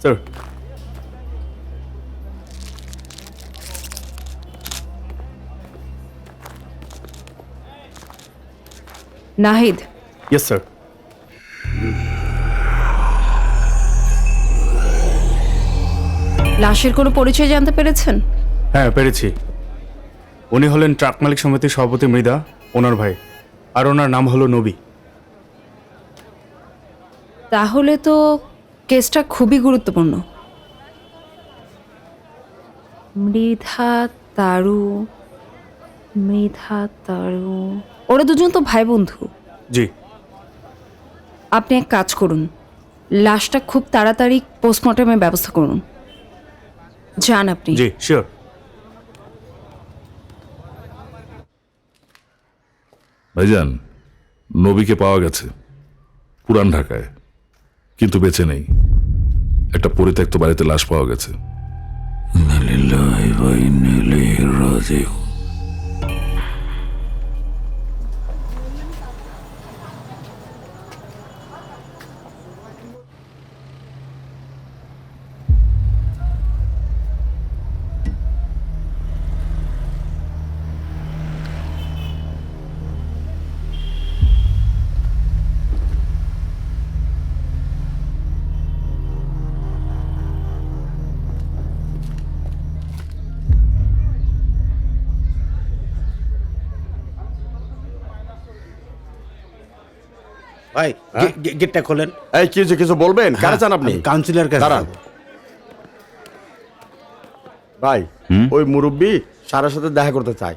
Sir. Nahid, yes sir. লাশের কোনো পরিচয় জানতে পেরেছেন? হ্যাঁ, পেরেছি। উনি হলেন ট্রাক মালিক সমিতির সভাপতি মৃধা, ওনার ভাই। আর ওনার নাম হলো নবী। তাহলে তো কেসটা খুবই গুরুত্বপূর্ণ। মৃধা তারু, ওরা দুজন তো ভাই বন্ধু। জি। আপনি এক কাজ করুন, লাশটা খুব তাড়াতাড়ি পোস্টমর্টমের ব্যবস্থা করুন। যান আপনি। জি, শিওর। ভাইজান, নবীকে পাওয়া গেছে পুরান ঢাকায়, কিন্তু বেঁচে নেই। একটা পরিত্যক্ত বাড়িতে লাশ পাওয়া গেছে। ভাই গেটটা খোলেন। এই কিছু বলবেন? কারা চান আপনি? কাউন্সিলর কাছে দাঁড়ান। যাবো। ভাই, ওই মুরব্বী স্যারের সাথে দেখা করতে চায়,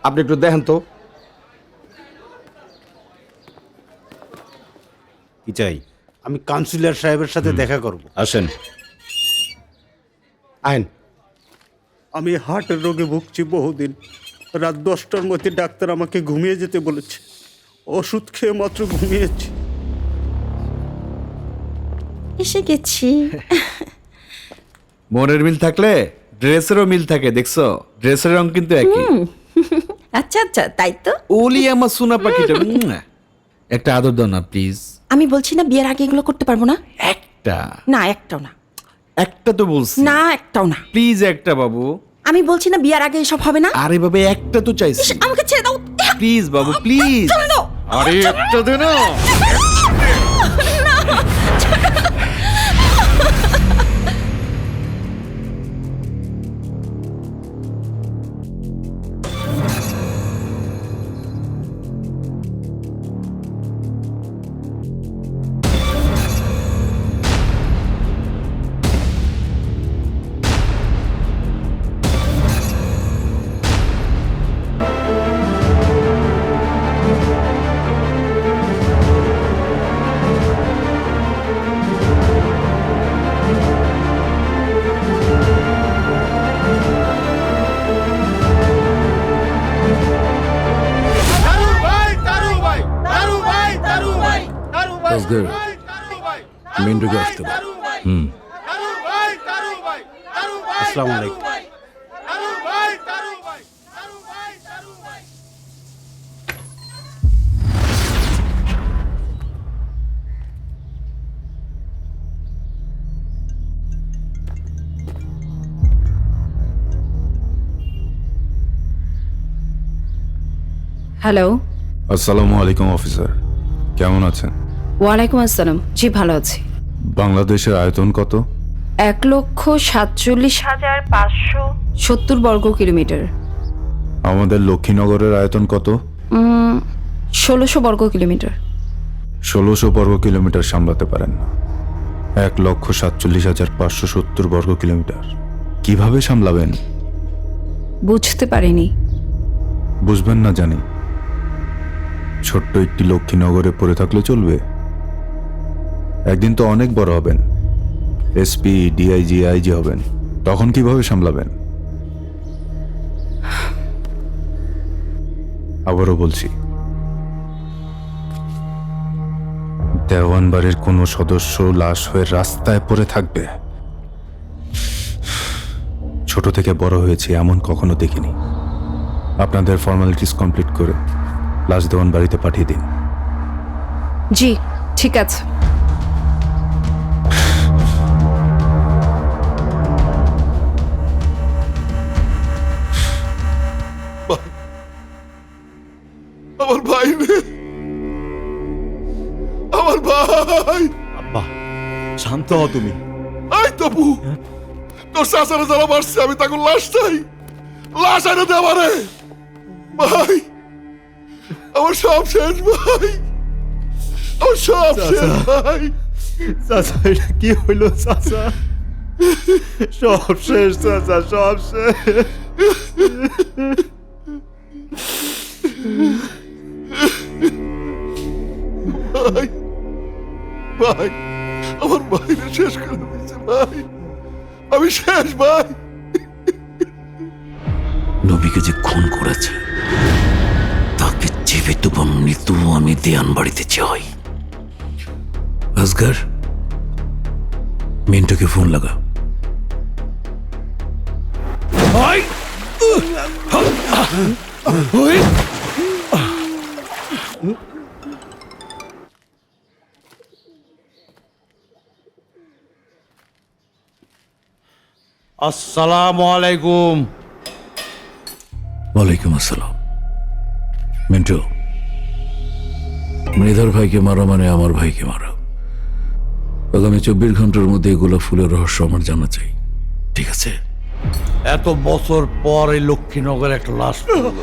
আপনি একটু দেখেন তো। কি চাই? আমি কাউন্সিলর সাহেবের সাথে দেখা করব। আসেন। আইন। আমি হার্টের রোগে ভুগছি বহুদিন। রাত 10টার মধ্যে ডাক্তার আমাকে ঘুমিয়ে যেতে বলেছে। ওষুধ খেয়ে মাত্র ঘুমিয়েছি। এসে গেছি। মনের মিল থাকলে ড্রেসেরও মিল থাকে, দেখছো? ড্রেসের রং কিন্তু একই। আচ্ছা আচ্ছা, তাই তো। ওলি আমার সোনা পাখিটা। একটা আদর দাও না প্লিজ। আমি বলছি না বিয়ের আগে এগুলো করতে পারবো না। একটা না, একটাও না। একটা তো বলছি। না, একটাও না। প্লিজ একটা বাবু। আমি বলছি না বিয়ের আগে এসব হবে না। আরে বাবা, একটা তো চাইছি। ইস, আমাকে ছেড়ে দাও। Please Babu, please. ছেড়ে দাও। আরে একটা দে না। মেন রোগে আসতে পারে। আসসালামু আলাইকুম। হ্যালো। আসসালামু আলাইকুম অফিসার, কেমন আছেন? ওয়ালাইকুম আসসালাম। জি, ভালো আছি। বাংলাদেশের আয়তন কত? 1,47,570 বর্গ কিলোমিটার। আমাদের লক্ষ্মীনগরের আয়তন কত? 1600 বর্গ কিলোমিটার। 1600 বর্গ কিলোমিটার সামলাতে পারেন না। 1,47,570 বর্গ কিলোমিটার কিভাবে সামলাবেন? বুঝতে পারিনি। বুঝবেন না জানি, ছোট্ট একটি লক্ষ্মীনগরে পড়ে থাকলে চলবে? একদিন তো অনেক বড় হবেন, এসপি, ডিআইজি, আইজি হবেন, তখন কিভাবে সামলাবেন? আবারও বলছি, দেওয়ান বাড়ির কোনো সদস্য লাশ হয়ে রাস্তায় পড়ে থাকবে, ছোট থেকে বড় হয়েছে এমন কখনো দেখিনি। আপনাদের ফর্মালিটিস কমপ্লিট করে লাশ দেওয়ান বাড়িতে পাঠিয়ে দিন। জি, ঠিক আছে। শান্ত হও তুমি। আই তপু, তোর চাচারা যারা মারছে আমি তাকে লাশ চাই, লাশ এনে দে আমারে। ভাই আমার সব শেষ ভাই, আমার সব শেষ ভাই। চাচা এটা কি হইলো চাচা? সব শেষ চাচা, সব শেষ। ভাই ভাই আমার ভাইরে শেষ করে দিয়েছে ভাই, আমি শেষ ভাই। নবীকে যে খুন করেছে তাকে জীবিত বা মৃত্যু আমি দেয়ান বাড়িতে চাই। আসগার, মিন্টুকে ফোন লাগা। আসসালামু আলাইকুম। ওয়ালাইকুম আসসালাম। মিন্টু, মৃধার ভাইকে মারা মানে আমার ভাইকে মারা। আগামী 24 ঘন্টার মধ্যে এগুলো ফুলের রহস্য আমার জানা চাই, ঠিক আছে? এত বছর পর এই লক্ষ্মীনগরে একটা লাশ পেলাম।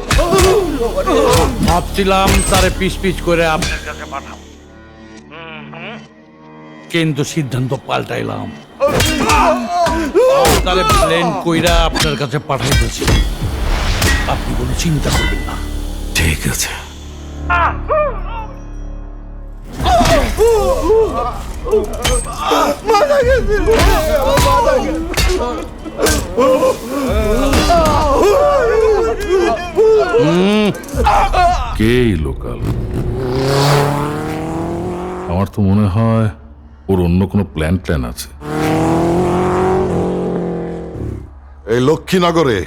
ভাবছিলাম তারে পিস পিস করে আপনার কাছে পাঠাবো, কিন্তু সিদ্ধান্ত পাল্টাইলাম। তারে প্লেন কইরা আপনার কাছে পাঠাইতেছি, আপনি কোনো চিন্তা করবেন না। ঠিক আছে। কে এই লোকাল? আমার তো মনে হয় ওর অন্য কোনো প্ল্যান আছে। এই লক্ষ্মীনগরে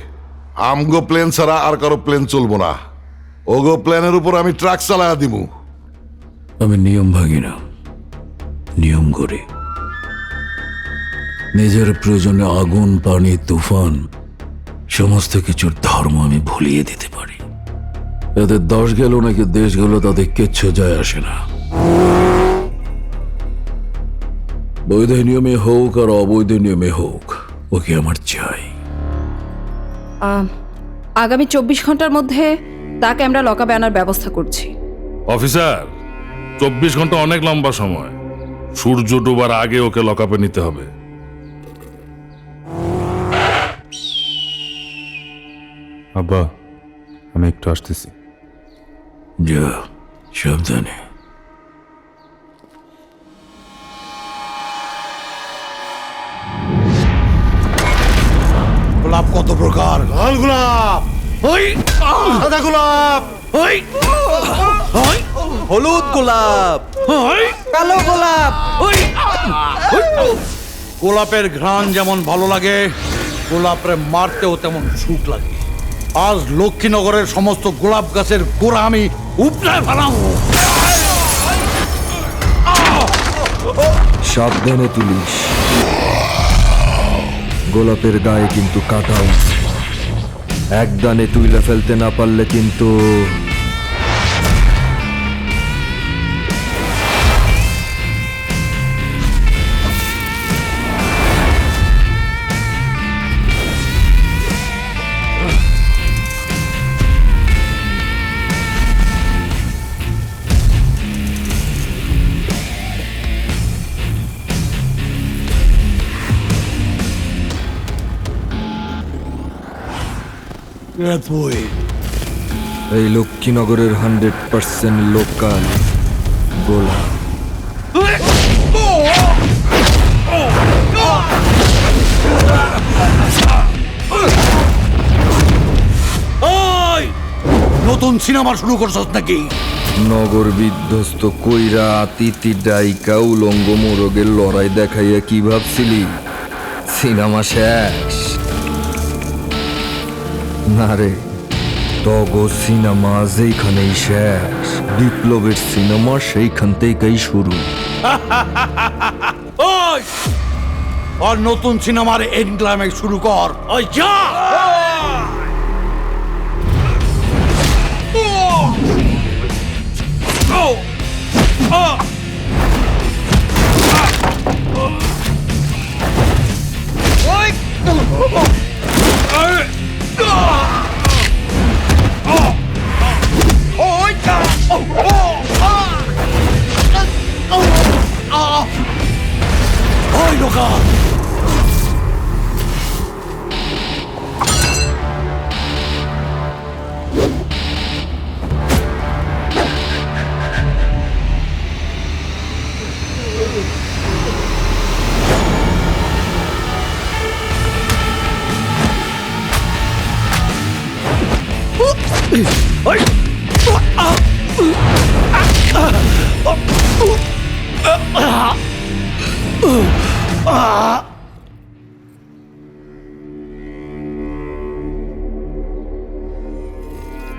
আমগো প্লেন ছাড়া আর কারো প্লেন চলবো না। ওগো প্লেনের উপর আমি ট্রাক চালায়া দিমু। আমি নিয়ম ভাঙি না, নিয়ম করি। নিজের প্রয়োজনে আগুন, পানি, তুফান সমস্ত কিছুর ধর্ম আমি ভুলিয়ে দিতে পারি। এদের 10 গেল নাকি দেশ গেল তাদের কিচ্ছু যায় আসে না। বৈধ নিয়মে হোক আর অবৈধ নিয়মে হোক, ওকে আমার চাই। আগামী 24 ঘন্টার মধ্যে তাকে আমরা লকআপে আনার ব্যবস্থা করছি। অফিসার, 24 ঘন্টা অনেক লম্বা সময়। সূর্য ডোবার আগে ওকে লকআপে নিতে হবে। আব্বা, আমি একটু আসতেছি। যা, সাবধানে। গোলাপ কত প্রকার? লাল গোলাপ, সাদা গোলাপ, হলুদ গোলাপ, কালো গোলাপ। গোলাপের ঘ্রাণ যেমন ভালো লাগে, গোলাপরে মারতেও তেমন সুখ লাগে। আজ লক্ষ্মীনগরের সমস্ত গোলাপ গাছের গোড়া আমি উপড়ে ফেলাবো। সাবধানে তুলিস, গোলাপের গায়ে কিন্তু কাটা আছে। এক দানে তুইলা ফেলতে না পারলে কিন্তু এই লক্ষ্মীনগরের 100% লোকাল গোলাপ। নতুন সিনেমা শুরু করছস নাকি? নগর বিধ্বস্ত কইরা তিতি ডাইকা উলঙ্গ মোরগের লড়াই দেখাইয়া কি ভাবছিলি সিনেমা শেষ? না রে, তগো সিনেমা যেইখানেই শেষ, বিপ্লবের সিনেমা সেইখান থেকেই শুরু। আর নতুন সিনেমার এন্ড ক্লাইম্যাক্স শুরু কর। ওই যা।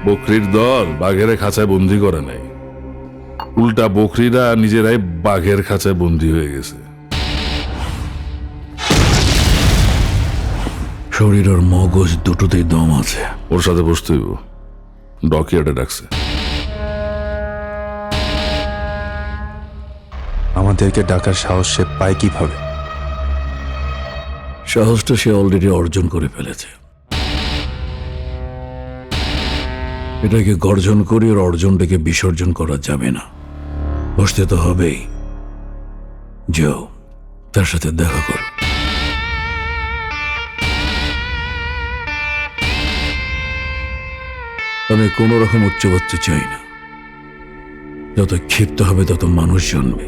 বকরির দল বাঘের খাঁচায় বন্দি করে নাই, উল্টা বকরিরা নিজেরাই বাঘের খাঁচায় বন্দি হয়ে গেছে। শরীর আর মগজ দুটোতেই দম আছে। ওর সাথে বসতে হইব। ডকিয়ার্ডে ডাকছে। আমাদেরকে ডাকার সাহস সে পায় কিভাবে? সাহসটা সে অলরেডি অর্জন করে ফেলেছে। এটাকে গর্জন করে ওর অর্জনটাকে বিসর্জন করা যাবে না। বসতে তো হবেই। যাও, তার সাথে দেখা করো। আমি কোন রকম উচ্চবাচ্য চাই না। যত ক্ষিপ্ত হবে তত মানুষ জন্মে,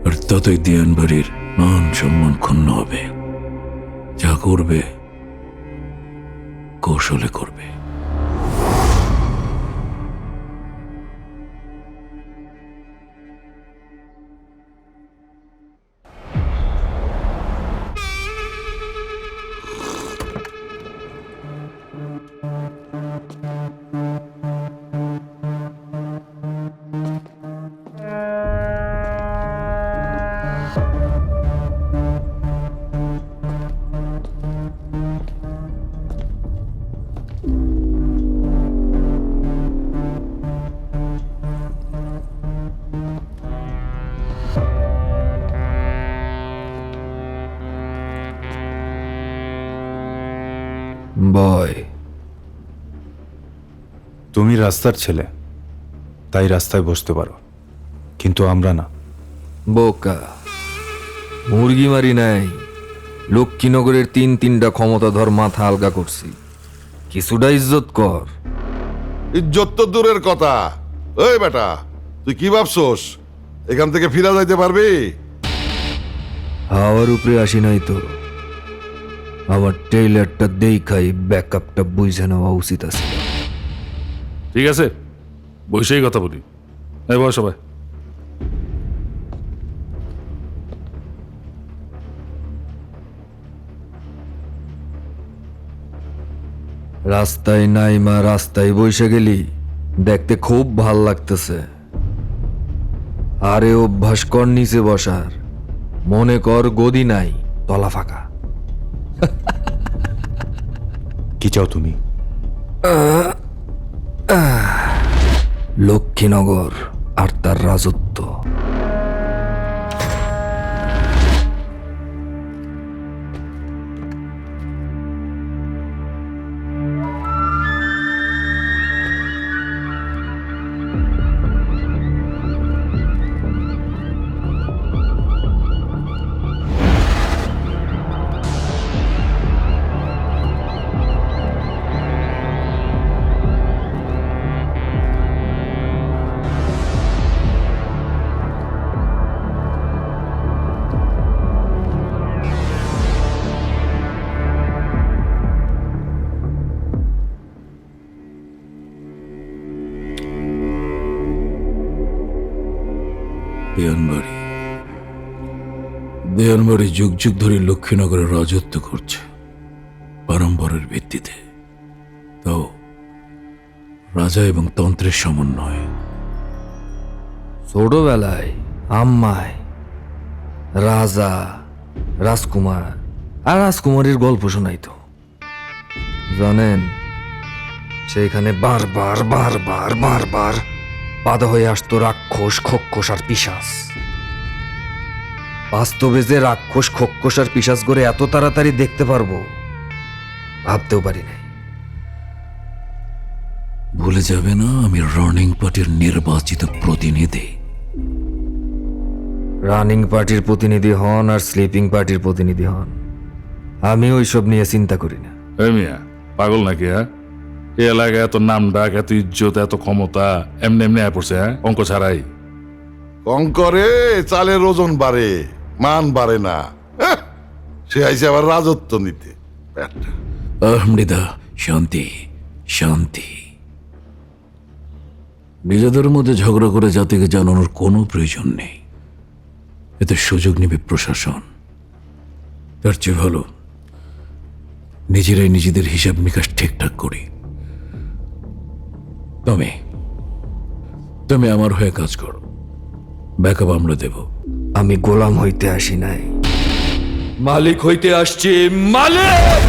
আর ততই দিয়ান বাড়ির মান সম্মান ক্ষুণ্ণ হবে। যা করবে কৌশলে করবে। বয়, তুমি রাস্তার ছেলে, তাই রাস্তায় বসতে পারো, কিন্তু আমরা না। বোকা, মুরগি মারি নাই। লক্ষ্মীনগরের তিনটা ক্ষমতাধর মাথা আলগা করছি। কিছুটা ইজ্জত কর। ইজ্জত তো দূরের কথা। ওই বেটা, তুই কি ভাবছস এখান থেকে ফিরা যাইতে পারবি? হাওয়ার উপরে আসি নাই তো। আমার টেইলারটা দেখাই ব্যাকআপটা বুঝে নেওয়া উচিত আছে। ঠিক আছে, বসেই কথা বলি। এই বয় সবাই। রাস্তায় নাই মা, রাস্তায় বসে গেলি দেখতে খুব ভাল লাগতেছে। আরে অভ্যাস কর নিচে বসার। মনে কর গদি নাই, তলা ফাঁকা। কি চাও তুমি? লক্ষ্মীনগর আর তার রাজত্ব। দেয়ানবাড়ি যুগ যুগ ধরে লক্ষ্মীনগরে রাজত্ব করছে পরম্পরার ভিত্তিতে। তাও রাজা এবং তন্ত্রের সমন্বয়। ছোটবেলায় আম্মায় রাজা, রাজকুমার আর রাজকুমারীর গল্প শোনাইতো। জানেন, সেইখানে বারবার বারবার বারবার বাধা হয়ে আসতো রাক্ষস, খোক্কস আর পিশাচ। বাস্তবে যে রাক্ষস, খোক্কস আর পিশাচ করে এত তাড়াতাড়ি দেখতে পারবো ভাবতেও পারি নাই। ভুলে যাবে না, আমি রানিং পার্টির নির্বাচিত প্রতিনিধি। রানিং পার্টির প্রতিনিধি হন আর স্লিপিং পার্টির প্রতিনিধি হন, আমি ওইসব নিয়ে চিন্তা করি না। এই মিয়া পাগল নাকি হ্যাঁ? এই এলাকায় এত নাম ডাক, এত ইজ্জত, এত ক্ষমতা এমনি এমনি আয় পড়ছে হ্যাঁ? অঙ্ক ছাড়াই। কঙ্করে চালের ওজন বাড়ে, মান বাড়ে না। হ্যাঁ, সে আইছে আবার রাজত্ব নিতে। ব্যাটা। মৃদা, শান্তি শান্তি। নিজেদের মধ্যে ঝগড়া করে জাতিকে জানানোর কোনো প্রয়োজন নেই। এতে সুযোগ নেবে প্রশাসন। তার চেয়ে ভালো নিজেরাই নিজেদের হিসাব নিকাশ ঠিকঠাক করি। তুমি আমার হয়ে কাজ করো, ব্যাকআপ আমরা দেব। আমি গোলাম হইতে আসি নাই, মালিক হইতে আসছি। মালিক!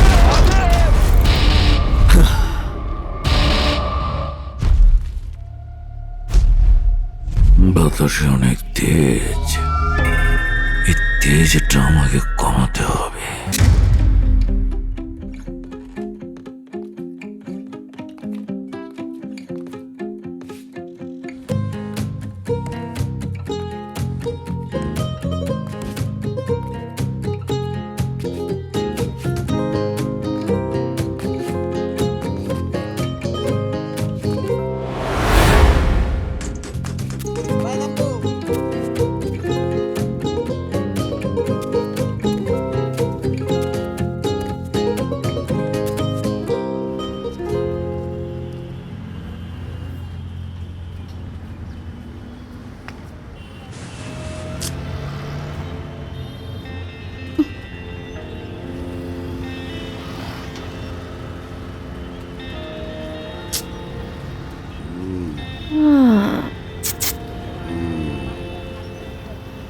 বাতাস অনেক তেজ, এই তেজটা আমাকে কমাতে হবে।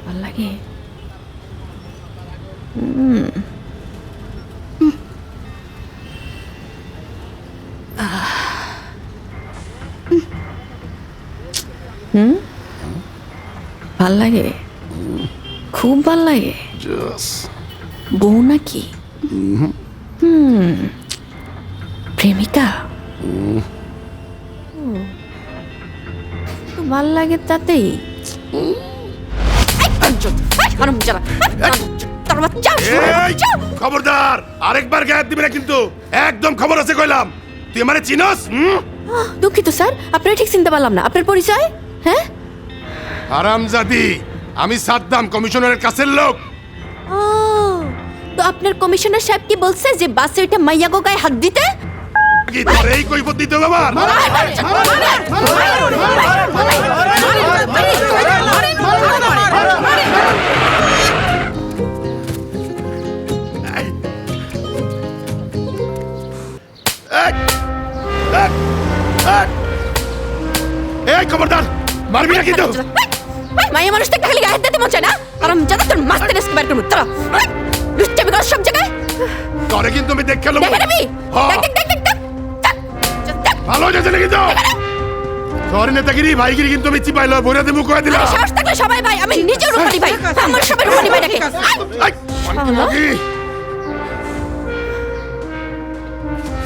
ভাল লাগে। ভাল লাগে, খুব ভাল লাগে। বউ নাকি? প্রেমিকা? ভাল লাগে তাতেই। খবরদার, আরেকবার গায়ে দিবে না কিন্তু। একদম খবর আছে কইলাম। তুই মানে চিনস? দুঃখিত স্যার, আপনারা ঠিক চিনতে পারলাম না। আপনার পরিচয়? হ্যাঁ, হারামজাদি, আমি সাদ্দাম, কমিশনারের কাছের লোক। ও, তো আপনার কমিশনার সাহেব কি বলছে যে বাসে এটা মাইয়া গো গায়ে হাত দিতে? কি তোর এই কৈফত দিতে হবে আবার? এই খবরদার, মারবি না কিন্তু। মাইয়া মানুষ দেখতে খালি গায়ে হাত দিতে মন চায় না? আর আমি যাতে তোর মাস্টার এসকে বের করবো। তোরা লুচ্চামি করো সব জায়গায়। তোরে কিন্তু আমি দেখে নেবো। দেখে নিবি? দেখ দেখ দেখ দেখ দেখ। ভালো হয়েছে না কিন্তু। তোর নেতাগিরি ভাইগিরি কিন্তু আমি চিপাইলো ভরে দেবো কয়ে দিলাম। সাহস থাকলে সবাই ভাই, আমি নিজের রূপালী ভাই। আমার সবাই রূপালী ভাই ডাকে।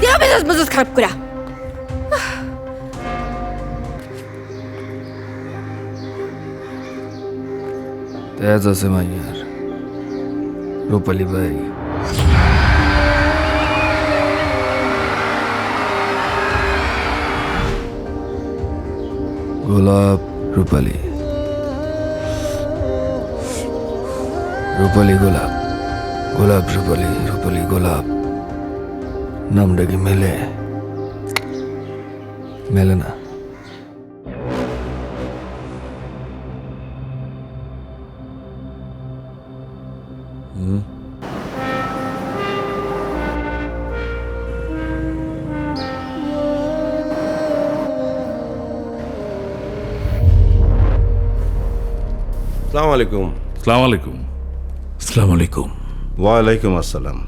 দিও মেজাজ মেজাজ খারাপ করে। তেজ আছে মাইয়ার, রূপালী ভাই। গোলাপ রূপালী, রূপালী গোলাপ, গোলাপ রূপালী, রূপালী গোলাপ। নামটা কি মেলে? মেলে না। আসসালামু আলাইকুম। আসসালামু আলাইকুম। আসসালামু আলাইকুম। ওয়ালাইকুম আসসালাম।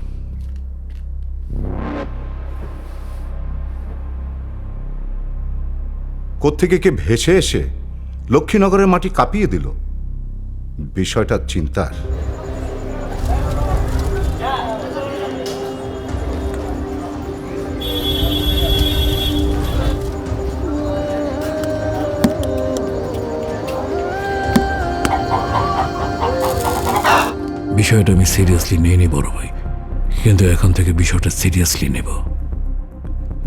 কোত্থেকে কে ভেসে এসে লক্ষ্মীনগরের মাটি কাঁপিয়ে দিল, বিষয়টা চিন্তার। বিষয়টা আমি সিরিয়াসলি নিইনি বড় ভাই, কিন্তু এখন থেকে বিষয়টা সিরিয়াসলি নেব।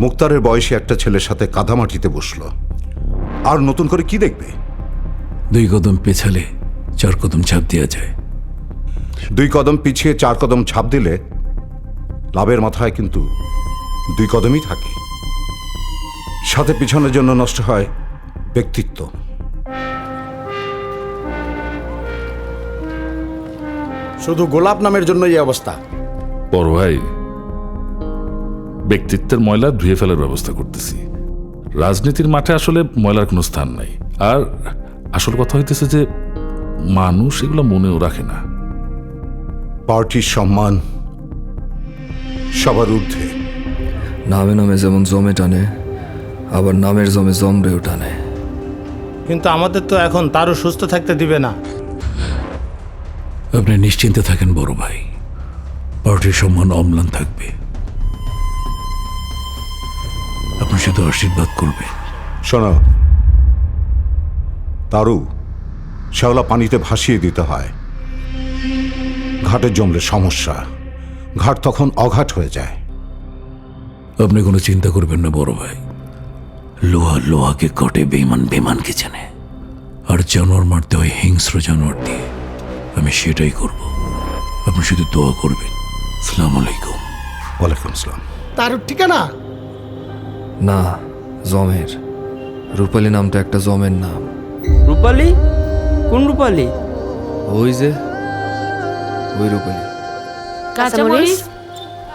মুক্তারের বয়সী একটা ছেলের সাথে কাদামাটিতে বসলো, আর নতুন করে কি দেখবে? 2 কদম পেছালে 4 কদম ছাপ দেওয়া যায়। 2 কদম পিছিয়ে 4 কদম ছাপ দিলে লাভের মাথায় কিন্তু 2 কদমই থাকে, সাথে পিছনের জন্য নষ্ট হয় ব্যক্তিত্ব। শুধু গোলাপ নামের জন্য এই অবস্থা। বড় ভাই, ব্যক্তিত্বের ময়লা ধুয়ে ফেলার ব্যবস্থা করতেছি। রাজনীতির মাঠে আসলে ময়লার কোনো স্থান নাই। আর আসল কথা হইতেছে যে মানুষ এগুলো মনেও রাখে না। পার্টির সম্মান সবার ঊর্ধ্বে। নামে নামে যেমন জমে টানে, আবার নামের জমে জমরেও টানে। কিন্তু আমাদের তো এখন তারও সুস্থ থাকতে দিবে না। আপনি নিশ্চিন্তে থাকেন বড় ভাই, পার্টির সম্মান অম্লান থাকবে। আপনি শুধু আশীর্বাদ করবেন। শোনো তারু, শ্যাওলা পানিতে ভাসিয়ে দিতে হয়, ঘাটে জমলে সমস্যা, ঘাট তখন অঘাট হয়ে যায়। আপনি কোনো চিন্তা করবেন না বড় ভাই, লোহা লোহাকে কটে, বেমান বেমানকে জানে। আর জানোয়ার মারতে হয় হিংস্র জানোয়ার দিয়ে, আমি সেটাই করব। আপনি শুধু দোয়া করবেন। আসসালামু আলাইকুম। ওয়ালাইকুম আসসালাম। তার ঠিকানা? না, জমের। রূপালী নামটা একটা জমের নাম। রূপালী? কোন রূপালী? ওই যে ওই রূপালী। কাঁচামরিচ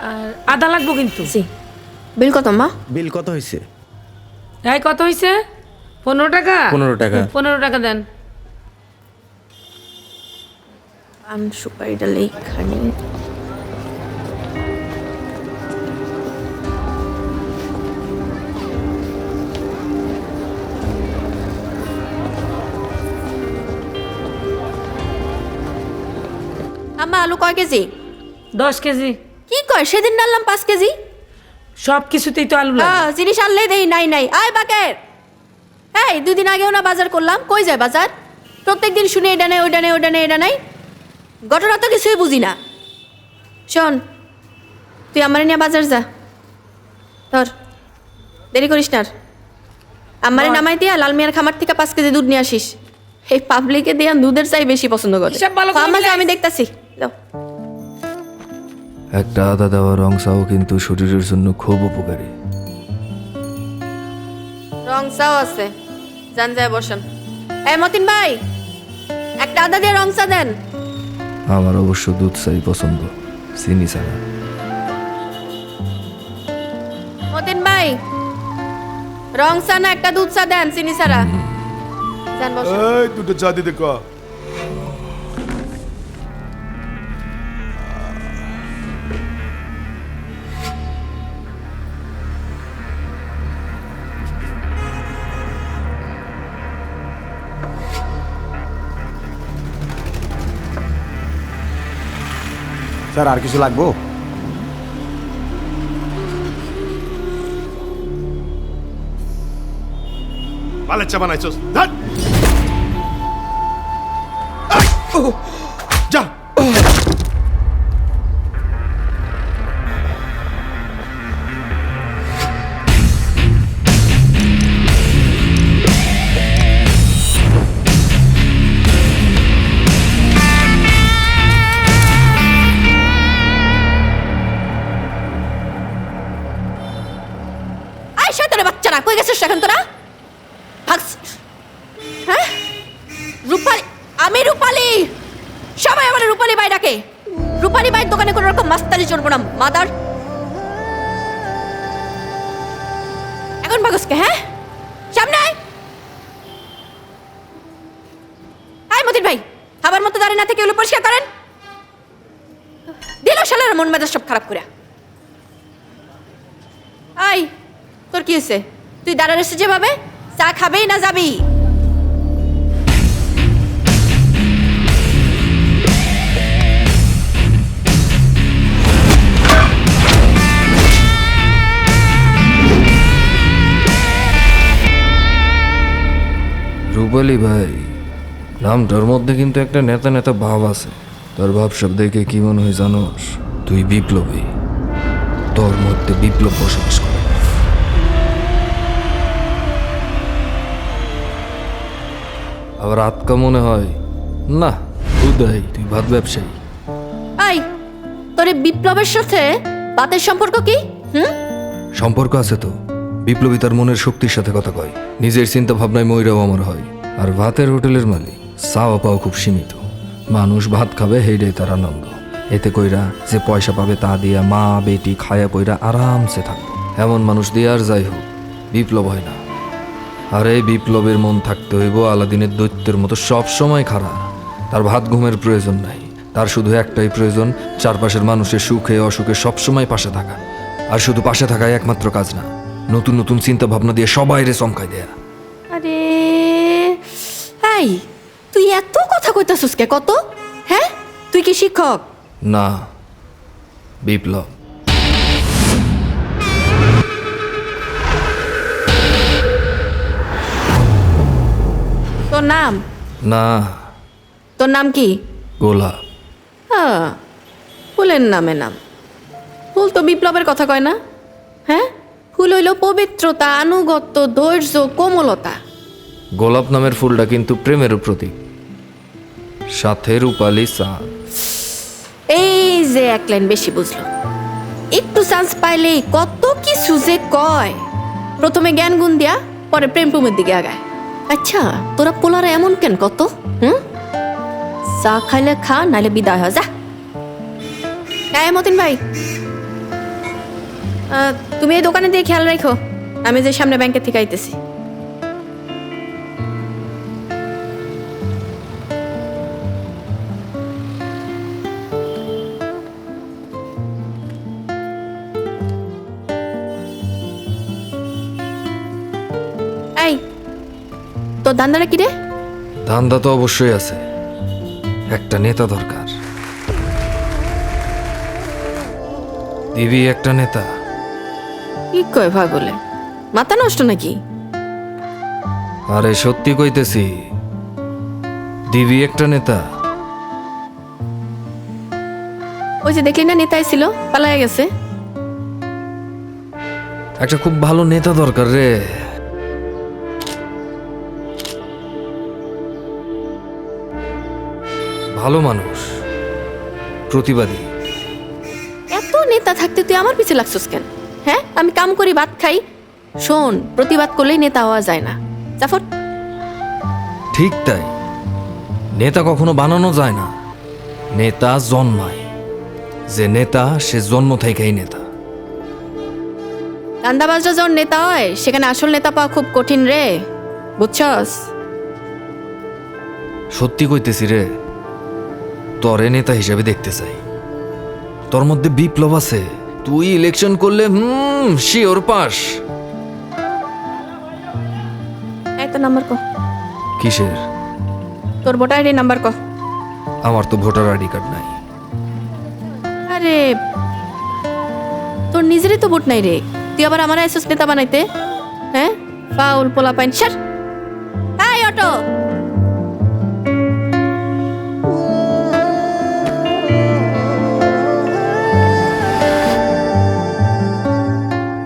আর আদা লাগবো কিন্তু। বিল কত মা? বিল কত হয়েছে? এই কত হয়েছে? 15 টাকা। 15 টাকা। 15 টাকা দেন। পান সুপারিটা লেখানি। আম্মা আলু কয় কেজি? 10 কেজি। কি কয়? সেদিন ডাললাম 5 কেজি। সব কিছুতেই তো আলু লাগে। জিনিস আনলেই দেই নাই নাই। আয় বাকের। এই 2 দিন আগেও না বাজার করলাম। কই যায় বাজার? প্রত্যেকদিন শুনে এটা নেই ওইটা নেই ওইটা নেই এটা নাই। ঘটনা তো কিছুই বুঝি না। শোন, তুই আমারে নিয়ে বাজার যা। ধর, দেরি করিস না। আমারে নামাই দিয়া লাল মিয়ার খামার থেকে 5 কেজি দুধ নিয়ে আসিস। এই পাবলিকে দিয়া দুধের চাই বেশি পছন্দ করে। হিসাব ভালো করে মিলাইস। আমি দেখতাছি। যাও। একটা আদা দেওয়া রং চাও কিন্তু শরীরের জন্য খুব উপকারী। রং চাও আছে, যান যায় বসেন। এই মতিন ভাই, একটা আদা দিয়ে রং চা দেন। আমার অবশ্য দুধ চাই পছন্দ, চিনি ছাড়া। মতিন ভাই, রং চা না একটা দুধ চা দেন, চিনি ছাড়া। যান বসেন। এই দুটো চা দিতে ক। স্যার আর কিছু লাগবো? বালের চা বানাইছস, ধ্যাৎ। যা। আয় শয়তানের বাচ্চারা, কই গেছিস এখন তোরা? ভাগছিস? হ্যাঁ? রূপালী, আমি রূপালী। সবাই আমার রূপালী বাই ডাকে। রূপালী বাইয়ের দোকানে কোনো রকম মাস্তানি চলবো না, মাদার। এখন ভাগসকে, হ্যাঁ? সামনে আয়। আয় মতিন ভাই, খাবার মতো দাঁড়িয়ে না থেকে এগুলো পরিষ্কার করেন। দিল শালার মন মেজাজ সব খারাপ করে। আয়, তোর কি হয়েছে? তুই দাঁড়া রয়েছে যেভাবে, চা খাবেই না যাবি? রূপালী ভাই, নামটার মধ্যে কিন্তু একটা নেতা নেতা ভাব আছে। তোর ভাবসাব দেখে কি মনে হয় জানোস? তুই বিপ্লবী, তোর মধ্যে বিপ্লব বসবাস করে। আবার আতকা মনে হয় না, উদয় তুই ভাত ব্যবসায়ী। এই তোর এই বিপ্লবের সাথে বাতের সম্পর্ক কি? সম্পর্ক আছে তো। বিপ্লবী তার মনের শক্তির সাথে কথা কয়, নিজের চিন্তা ভাবনায় ময়রাও আমার হয়। আর ভাতের হোটেলের মালিক চাওয়া পাওয়া খুব সীমিত। মানুষ ভাত খাবে সেইটাই তার আনন্দ। এতে কইরা যে পয়সা পাবে তা দিয়া মা বেটি খায়া পয়রা আরামসে থাকবো। এমন মানুষ দিয়ে আর যাই হোক বিপ্লব হয় না। আর এই বিপ্লবের মন থাকতে হইব আলাদিনের দৈত্যের মতো সব সময় খাড়া। তার ভাত ঘুমের প্রয়োজন নাই, তার শুধু একটাই প্রয়োজন, চারপাশের মানুষের সুখে অসুখে সবসময় পাশে থাকা। আর শুধু পাশে থাকাই একমাত্র কাজ না, নতুন নতুন চিন্তা ভাবনা দিয়ে সবাইরে চমকাই দেয়া। আরে এই তুই এত কথা কইতাছিস কে? কত? হ্যাঁ, তুই কি শিক্ষক? না, বিপ্লব। তোর নাম? না, তোর নাম কি? গোলাপ। হ্যাঁ, ফুলের নামে নাম। ফুল তো বিপ্লবের কথা কয় না? হ্যাঁ, ফুল হইল পবিত্রতা, আনুগত্য, ধৈর্য, কোমলতা। গোলাপ নামের ফুলটা কিন্তু প্রেমের প্রতীক, সাথে রূপালি চাঁদ। এই যে এক লাইন বেশি বুঝলো, একটু চান্স পাইলেই কত কিছু যে কয়। প্রথমে জ্ঞান গুণ দিয়া পরে প্রেম প্রেমের দিকে আগায়। আচ্ছা, তোরা পোলারা এমন কেন কত? চা খাইলে খা, নাইলে বিদায় হয় যা। মতিন ভাই, তুমি এই দোকানে দিয়ে খেয়াল রাখো, আমি যে সামনে ব্যাংকের থেকে আইতেছি। এই তোর ধান্দাটা কি রে? ধান্দা তো অবশ্যই আছে, একটা নেতা দরকার। দিবি একটা নেতা? কি কয় ভাই বলে, মাথা নষ্ট নাকি? আরে সত্যি কইতেছি, দিবি একটা নেতা? ওই যে দেখলি না নেতাই ছিল, পালায় গেছে। একটা খুব ভালো নেতা দরকার রে। ভালো মানুষ, প্রতিবাদী। এত নেতা থাকতে তুই আমার পিছে লাগছিস কেন? হ্যাঁ, আমি কাম করি, ভাত খাই। শোন, প্রতিবাদ করলেই নেতা হওয়া যায় না। জাফর, ঠিক তাই, নেতা কখনো বানানো যায় না, নেতা জন্মায়। যে নেতা সে জন্ম থেকেই নেতা। দান্দাবাজরা যখন নেতা হয় সেখানে আসল নেতা পাওয়া খুব কঠিন রে, বুঝছস? সত্যি কইতেছি রে, তরে নেতা হিসেবে দেখতে চাই। তোর মধ্যে বিপ্লব আছে, তুই ইলেকশন করলে শিওর পাস। এই তো নাম্বার কো। কিসের? তোর ভোটার আইডি নাম্বার কো। আমার তো ভোটার আইডি কার্ড নাই। আরে তোর নিজেরই তো ভোট নাই রে, তুই আবার আমার এসএস নেতা বানাইতে? হ্যাঁ, ফাউল পোলা পাইন স্যার। এই অটো,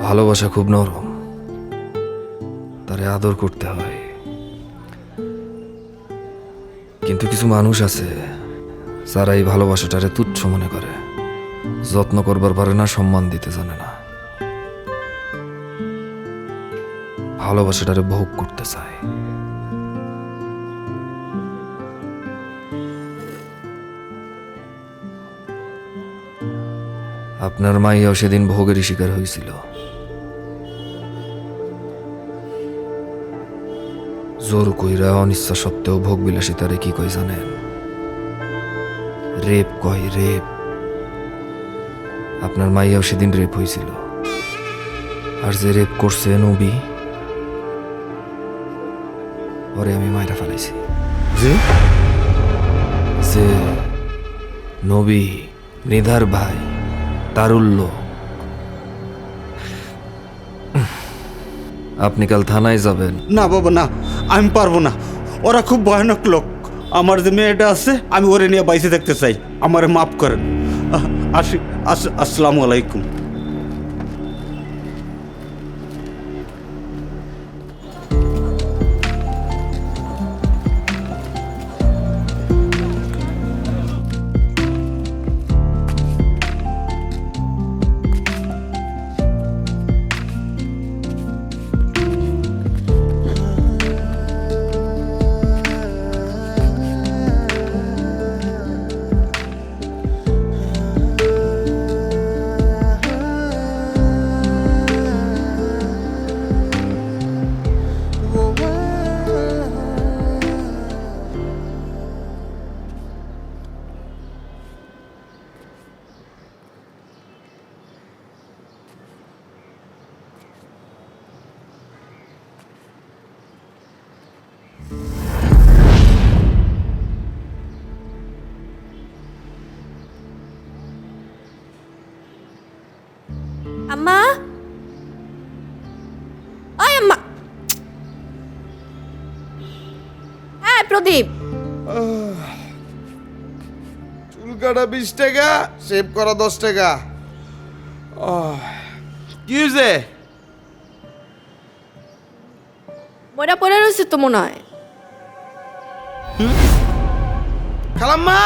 ভালোবাসা খুব নরম, তারে আদর করতে হয়। কিন্তু কিছু মানুষ আছে যারা এই ভালোবাসাটারে তুচ্ছ মনে করে, যত্ন করবার পারে না, সম্মান দিতে জানে না, ভালোবাসাটারে ভোগ করতে চায়। আপনার মাইয়াও সেদিন ভোগেরই শিকার হয়েছিল। জোর কইরা অনিচ্ছা সত্ত্বেও ভোগ বিলাসিতারে কি কই জানেন? রেপ কয়, রেপ। আপনার মাইয়াও সেদিন রেপ হয়েছিল। আর যে রেপ করছে নবী, ওরে আমি মাইরা ফেলাইছি। যে নবী, নিধার ভাই, তারুল্য। আপনি কাল থানায় যাবেন। না বাবা না, আমি পারবো না, ওরা খুব ভয়ানক লোক। আমার যে মেয়েটা আছে আমি ওরে নিয়ে বাইসে থাকতে চাই, আমারে মাফ করেন। আসি, আসসালামু আলাইকুম। আম্মা, ওই আম্মা। হ্যাঁ প্রদীপ, চুল কাটা 20 টাকা, শেভ করা 10 টাকা। কি হয়েছে? ময়রা পড়ে রয়েছে তো মনে হয়। খালাম্মা,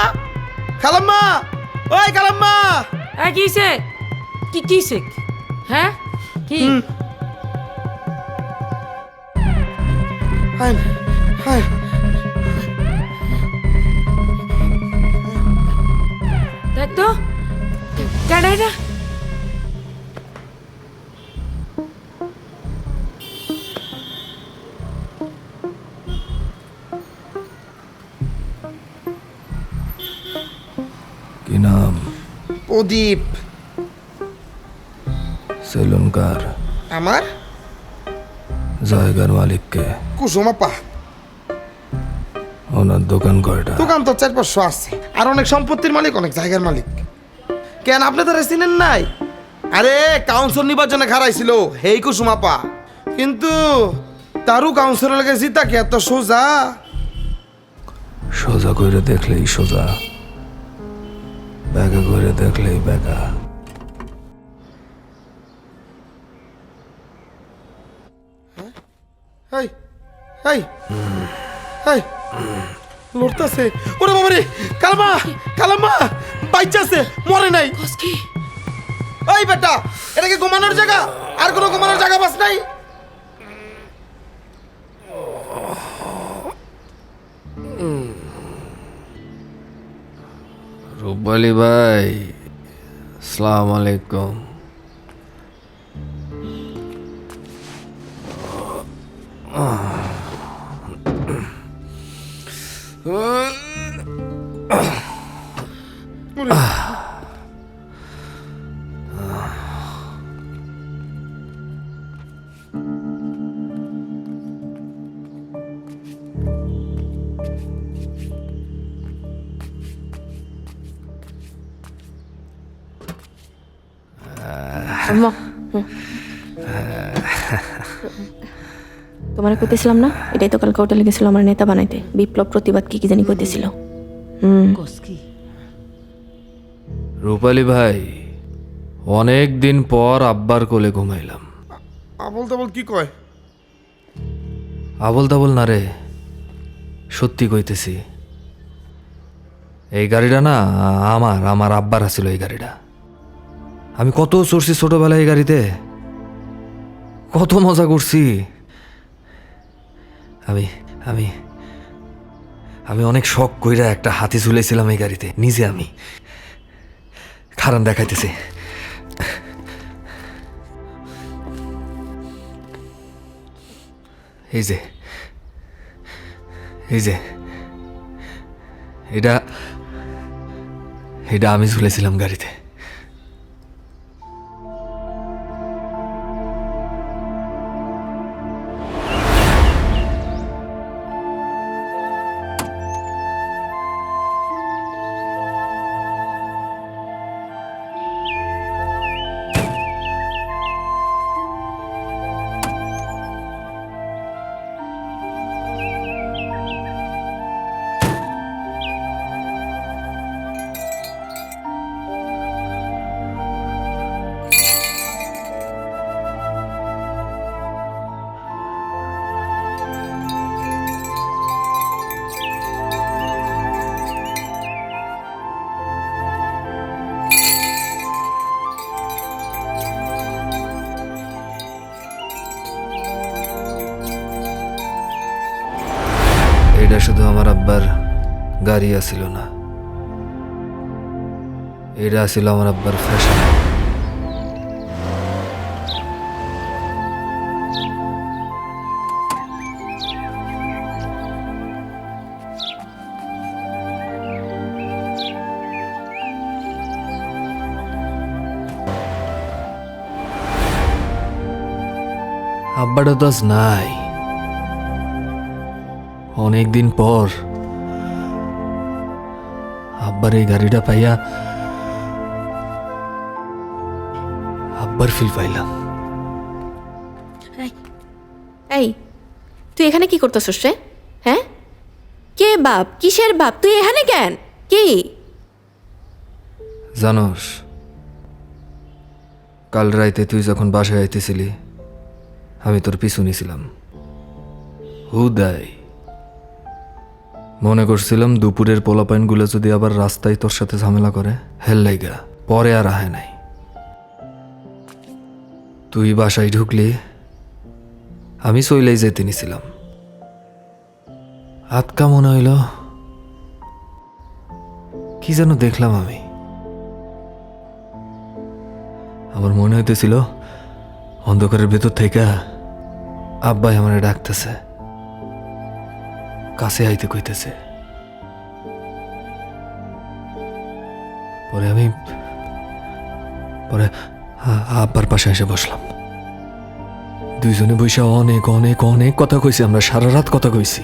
খালাম্মা, ওই খালাম্মা। কিসে কি কিসে? হ্যাঁ কি? হাই হাই, দেখ তো কেডা এটা? কি নাম? প্রদীপ। সেলুনকার? আমার জায়গার মালিককে? কুসুমাপা। ওনার দোকান কয়টা? দোকান তো 4-500 আছে, আর অনেক সম্পত্তির মালিক, অনেক জায়গার মালিক। কেন আপনি তারা চিনেন নাই? আরে কাউন্সিল নির্বাচনে খারাইছিল হেই কুসুমাপা, কিন্তু তারও কাউন্সিলর লাগে জিতা কি এত সোজা? সোজা করে দেখলেই সোজা, ব্যাগা করে দেখলেই ব্যাগা। হাই হাই হাই, লড়তাছে। ওরে বাবা রে, কালাম্মা, কালাম্মা বাইচাছে, মরে নাই। কি? ওই বেটা, এটা কি ঘুমানোর জায়গা? আর কোনো ঘুমানোর জায়গা বাস নাই? রূপালী ভাই, আসসালামু আলাইকুম। আম্মা, তোমার কইতেছিলাম না, এটাই তো কালকে হোটেলে গেছিল আমার নেতা বানাইতে, বিপ্লব প্রতিবাদ কি কি জানি কইতেছিল। রূপালী ভাই, অনেক দিন পর আব্বার কোলে ঘুমাইলাম। আবল তাবল কি কয়? আবল তাবল না রে, সত্যি কইতেছি। এই গাড়িটা না আমার আব্বার আছিল। এই গাড়িটা আমি কত চড়ছি ছোটবেলায়, এই গাড়িতে কত মজা করছি। আমি আমি আমি অনেক শখ কইরা একটা হাতি ঝুলাইছিলাম এই গাড়িতে নিজে। আমি খারান দেখাইতেছি। এই যে এই যে এটা এটা আমি ঝুলেছিলাম গাড়িতে। এটা শুধু আমার আব্বার গাড়ি আসিল না, এটা আসিল আমার আব্বার ফ্যাশন। আব্বাটা তো আজ নাই। অনেকদিন পর আব্বার এই গাড়িটা পাইয়া আব্বার ফিল পাইলাম। এই তুই এখানে কি করতেছস রে? হ্যাঁ, কে বাপ? কিসের বাপ? তুই এখানে কেন? কি জানোস, কাল রাইতে তুই যখন বাসায় আইতেছিলি আমি তোর পিছু নিছিলাম। হুদাই মনে করছিলাম দুপুরের পোলাপাইনগুলো যদি আবার রাস্তায় তোর সাথে ঝামেলা করে হেল্লাইগা, পরে আর আহে নাই। তুই বাসায় ঢুকলি, আমি চইলেই যেতে নিছিলাম। আতকা মনে হইল কি যেন দেখলাম আমি। আমার মনে হইতেছিল অন্ধকারের ভেতর থেকে আব্বাই আমার ডাকতেছে, কাছে আইতে কইতেছে। পরে আব্বার পাশে এসে বসলাম। দুইজনে বৈশা অনেক অনেক অনেক কথা কইছি, আমরা সারা রাত কথা কইছি।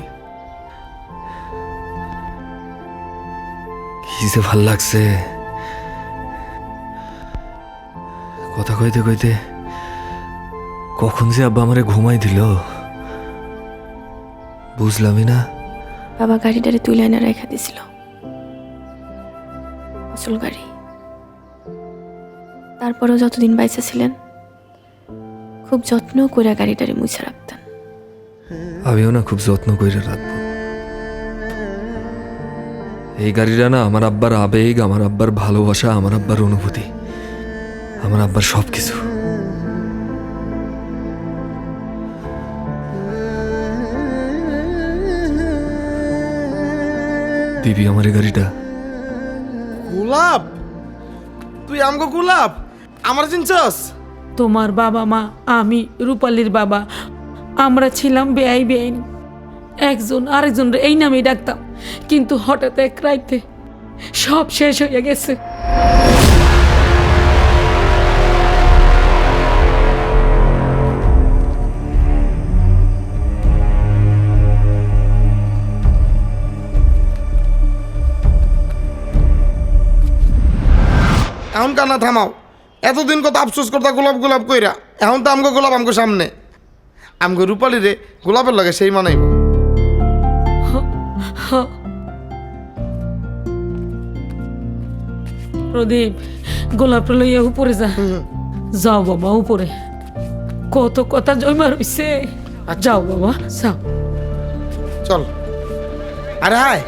কি যে ভাল লাগছে কথা কইতে কইতে। কখন যে আব্বা আমারে ঘুমাই দিল বুঝলামই না। বাবা গাড়িটারে তুই লাইনে রেখা দিছিল, আসল গাড়ি। তারপরেও যতদিন বাইচা ছিলেন খুব যত্ন করে গাড়িটারে মুছে রাখতেন। আমিও না খুব যত্ন করে রাখবো এই গাড়িটা। না আমার আব্বার আবেগ, আমার আব্বার ভালোবাসা, আমার আব্বার অনুভূতি, আমার আব্বার সব কিছু। দিবি আমার এই গাড়িটা? গোলাপ, তুই আমগো গোলাপ আমার চিনছস? তোমার বাবা মা, আমি, রূপালীর বাবা, আমরা ছিলাম বেআই বেআইন। একজন আরেকজন এই নামেই ডাকতাম, কিন্তু হঠাৎ এক রাইতে সব শেষ হয়ে গেছে। এখন কান্না থামাও। এতদিন কত আফসোস করতা গোলাপ গোলাপ কইরা, এখন তো আমগো গোলাপ আমগো সামনে। আমগো রূপালী রে গোলাপের লাগে সেই মানাইব। প্রদীপ, গোলাপ লইয়া উপরে যা। যাও বাবা উপরে, কত কথা জমা রইছে। যাও বাবা যাও। চল। আরে হায়,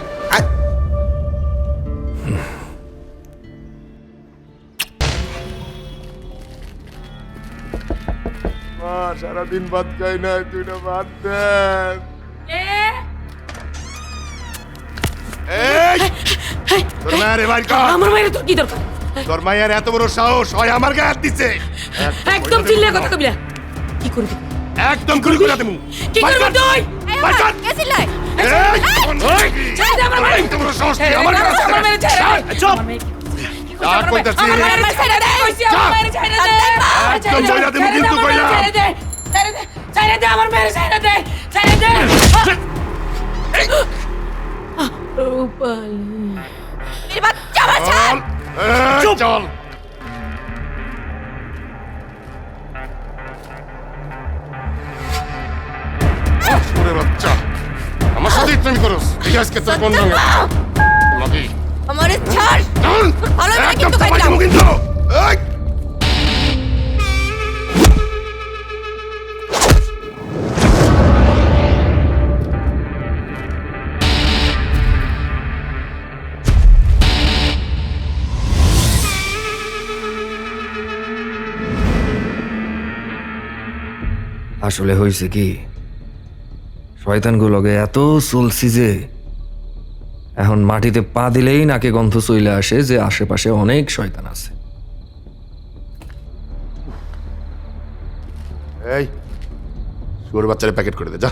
সারাদিন ভাত খাই না, দুইটা ভাত দেন। তোর মায়ের এবার আমার মায়ের তোর কি দরকার? তোর মায়ের এত বড় সাহস হয় আমার গায়ে হাত দিছে। একদম চিল্লে কথা কবি না। কি করবি? একদম গুলি করে দেবো। কি করবি তুই? কে চিল্লায়? ছেড়ে দে আমার মায়ের। এত বড় সাহস তুই আমার গায়ে হাত আমার মায়ের ছেড়ে দে। চুপ। যা কইতাছি আমার মায়ের ছেড়ে দে। আমার মায়ের ছেড়ে দে। একদম জয়রা দেবো কিন্তু কইলাম। ছেড়ে দে, ছেড়ে দে, ছেড়ে দে আমার মায়ের ছেড়ে দে, ছেড়ে দে। রূপালী, মেরে বাচ্চা আমার ছাড়। চুপ। চল। ওরে বাচ্চা, আমার সাথে তুমি করস। এই আজকে তোর কোন রঙে নাকি? আমারে ছাড়। চল। ভালো করে একদম কিন্তু থামাই কইলাম। দেবো কিন্তু। এই আসলে হয়েছে কি, শয়তানগুলোকে এত চলছি যে এখন মাটিতে পা দিলেই নাকে গন্ধ চলে আসে যে আশেপাশে অনেক শয়তান আছে। এই শুয়োর বাচ্চারে প্যাকেট করে দে যা।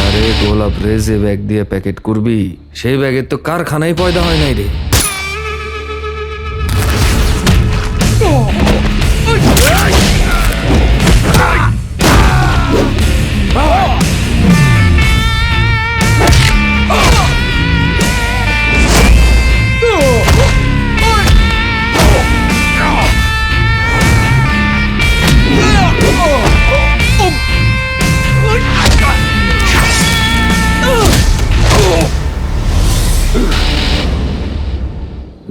আরে গোলাপ রে, যে ব্যাগ দিয়ে প্যাকেট করবি সেই ব্যাগের তো কারখানায় পয়দা হয় নাই রে।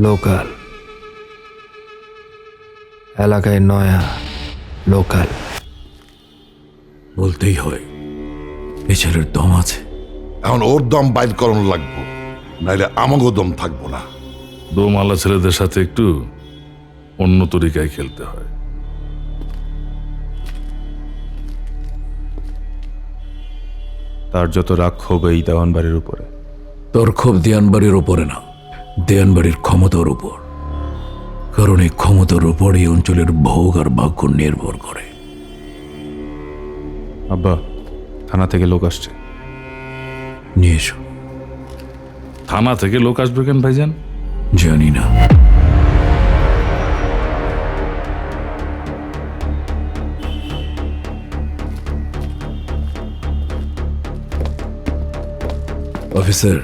লোকাল এলাকায় নয়া লোকাল বলতেই হয় এ ছেলের দম আছে। এখন ওর দম বাইর করানো লাগবো, নাইলে আমাগো দম থাকবো না। দোমালা ছেলেদের সাথে একটু অন্য তরিকায় খেলতে হয়। তার যত রাগ ক্ষোভ এই দেওয়ানবাড়ির উপরে। তোর ক্ষোভ দেয়ানবাড়ির ওপরে না, দেয়ানবাড়ির ক্ষমতার উপর। কারণ এই ক্ষমতার উপর এই অঞ্চলের ভোগ আর ভাগ্য নির্ভর করে। আব্বা, থানা থেকে লোক আসছে। নিয়ে এসো। থানা থেকে লোক আসবে কেন ভাইজান? জানি না। অফিসার,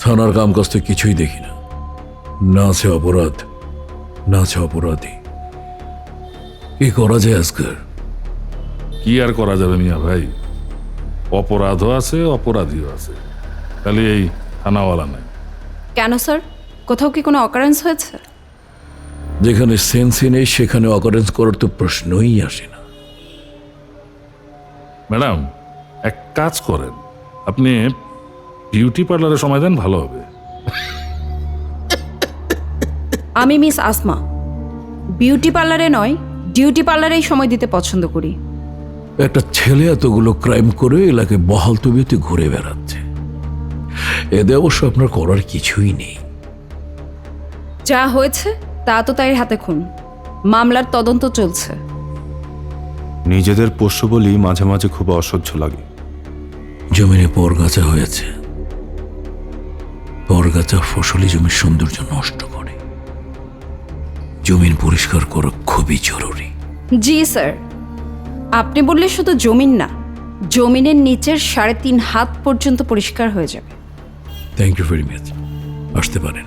থানার কাম কাজ তো কিছুই দেখি না। না আছে অপরাধ, না আছে অপরাধী। কি করা যায় আজকাল? কি আর করা যাবে মিয়া ভাই, অপরাধও আছে অপরাধীও আছে, খালি এই থানাওয়ালা নাই। কেন স্যার, কোথাও কি কোনো অকারেন্স হয়েছে? যেখানে সেন্সই নেই সেখানে অকারেন্স করার তো প্রশ্নই আসে না। ম্যাডাম, এক কাজ করেন, আপনি বিউটি পার্লারে সময় দেন, ভালো হবে। আমি মিস আসমা, বিউটি পার্লারে নয় ডিউটি পার্লারেই সময় দিতে পছন্দ করি। একটা ছেলে এতগুলো ক্রাইম করে এলাকায় বহাল তবিয়তে ঘুরে বেড়াচ্ছে, এতে অবশ্য আপনার করার কিছুই নেই। যা হয়েছে তা তো তাই হাতে খুন, মামলার তদন্ত চলছে। নিজেদের পোষ্য বলি মাঝে মাঝে খুব অসহ্য লাগে। জমিনে পরগাছা হয়েছে, পরগাছা ফসলি জমির সৌন্দর্য নষ্ট করে। জমিন পরিষ্কার করা খুবই জরুরি। জি স্যার, আপনি বললে শুধু জমিন না, জমিনের নিচের 3.5 হাত পর্যন্ত পরিষ্কার হয়ে যাবে। Thank you very much. আসতে পারেন।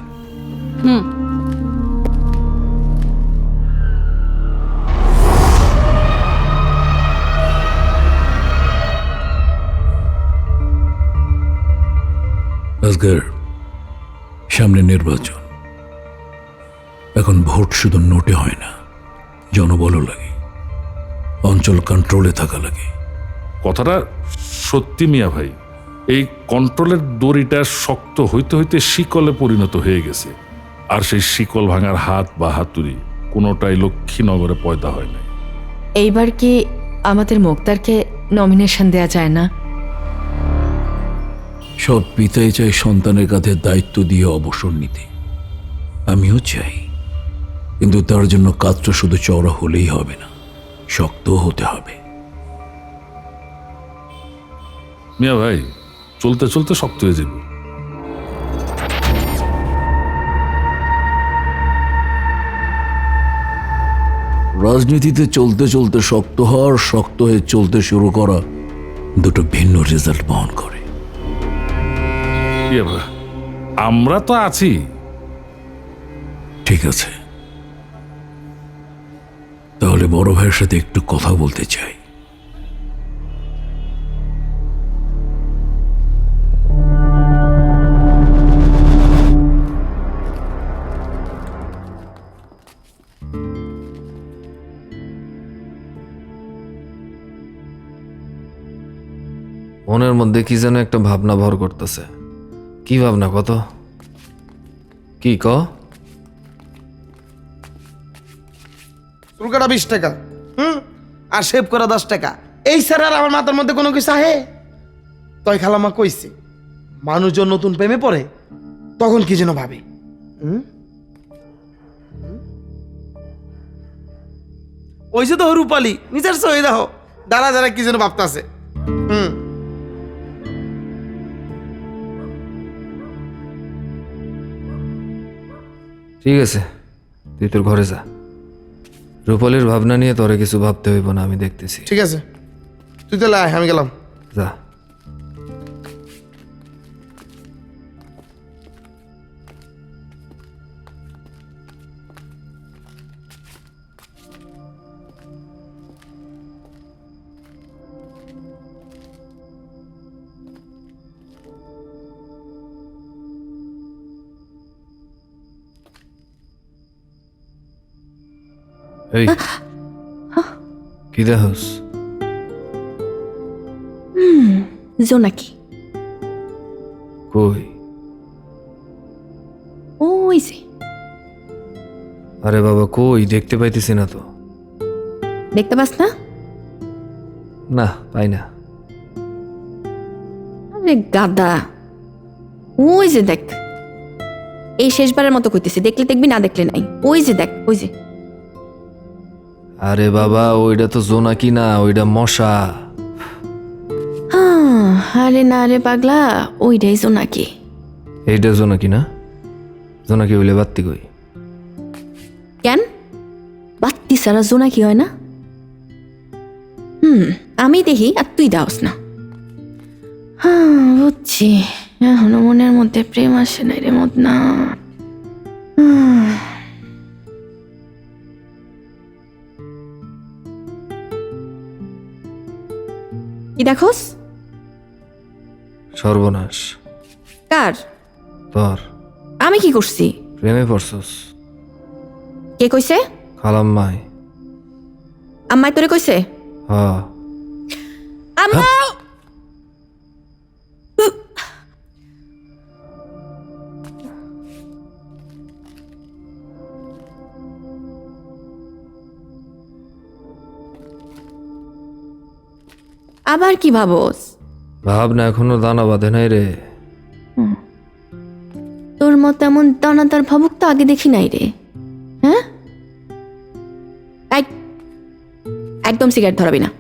আজকের সামনে নির্বাচন, এখন ভোট শুধু নোটে হয় না, জনবলও লাগে, অঞ্চল কন্ট্রোলে থাকা লাগে। কথাটা সত্যি মিয়া ভাই, এই কন্ট্রোলের দড়িটা শক্ত হইতে হইতে শিকলে পরিণত হয়ে গেছে, আর সেই শিকল ভাঙার হাত বা হাতুড়ি কোনোটাই লক্ষ্মীনগরে পয়দা হয় নাই। এইবার কি আমাদের মুক্তারকে নমিনেশন দেয়া যায় না? সব পিতাই চাই সন্তানের কাঁধে দায়িত্ব দিয়ে অবসর নিতে, আমিও চাই। কিন্তু তার জন্য কাজটা শুধু চওড়া হলেই হবে না, শক্ত হতে হবে। মিয়া ভাই, চলতে চলতে শক্ত হয়ে যাবে। রাজনীতিতে চলতে চলতে শক্ত হওয়ার, শক্ত হয়ে চলতে শুরু করা দুটো ভিন্ন রেজাল্ট বহন করে। আমরা তো আছি। ঠিক আছে, তাহলে বড় ভাইয়ের সাথে একটু কথা বলতে চাই। মনের মধ্যে কি যেন একটা ভাবনা ভর করতেছে। কি ভাবনা কত? কি ক? চুল কাটা 20 টাকা, আর শেভ করা 10 টাকা। এই স্যার আর আমার মাথার মধ্যে কোনো কিছু আহে? তয় খালামা কইছে মানুষজন নতুন প্রেমে পড়ে তখন কি যেন ভাবে। ওইসে তো রূপালি নিজের সই দেখো দাঁড়া দাঁড়া কি যেন ভাবতাছে। ঠিক আছে, তুই তোর ঘরে যা। রূপালীর ভাবনা নিয়ে তোরে কিছু ভাবতে হইব না, আমি দেখতেছি। ঠিক আছে, তুই তাহলে আয়, আমি গেলাম। যা। এই কি দেখোস? জোনাকি কই? ওই যে আরে বাবা কই, দেখতে পাইতেছি না তো। দেখতে পাস না? না, পাই না। আরে গাদা, ওই যে দেখ, এই শেষবারের মতো কইতেছি, দেখলে দেখবি না দেখলে নাই। ওই যে দেখ, ওই যে। আরে বাবা ওইটা তো জোনাকি না, ওইটা মশা। আরে না রে পাগলা, ওইটাই জোনাকি। এইটা জোনাকি না? জোনাকি হইলে বাত্তি কই? কেন বাত্তি সারা জোনাকি হয় না? আমি দেখি আর তুই দাওস না। বুঝছি, এখনো মনের মধ্যে প্রেম আসে নাই রে মদনা। কি দেখোস? সর্বনাশ। কার? তোর। আমি কি করছি? প্রেমে পড়ছস। কে কইছে? খালাম্মাই। আম্মাই তোরে কইছে? হ্যাঁ। আম্মা! আবার কি ভাবস? ভাবনা এখনো দানা বাঁধে নাই রে। তোর মত এমন দানাদার ভাবুক তো আগে দেখি নাই রে। হ্যাঁ, একদম সিগারেট ধরাবি না।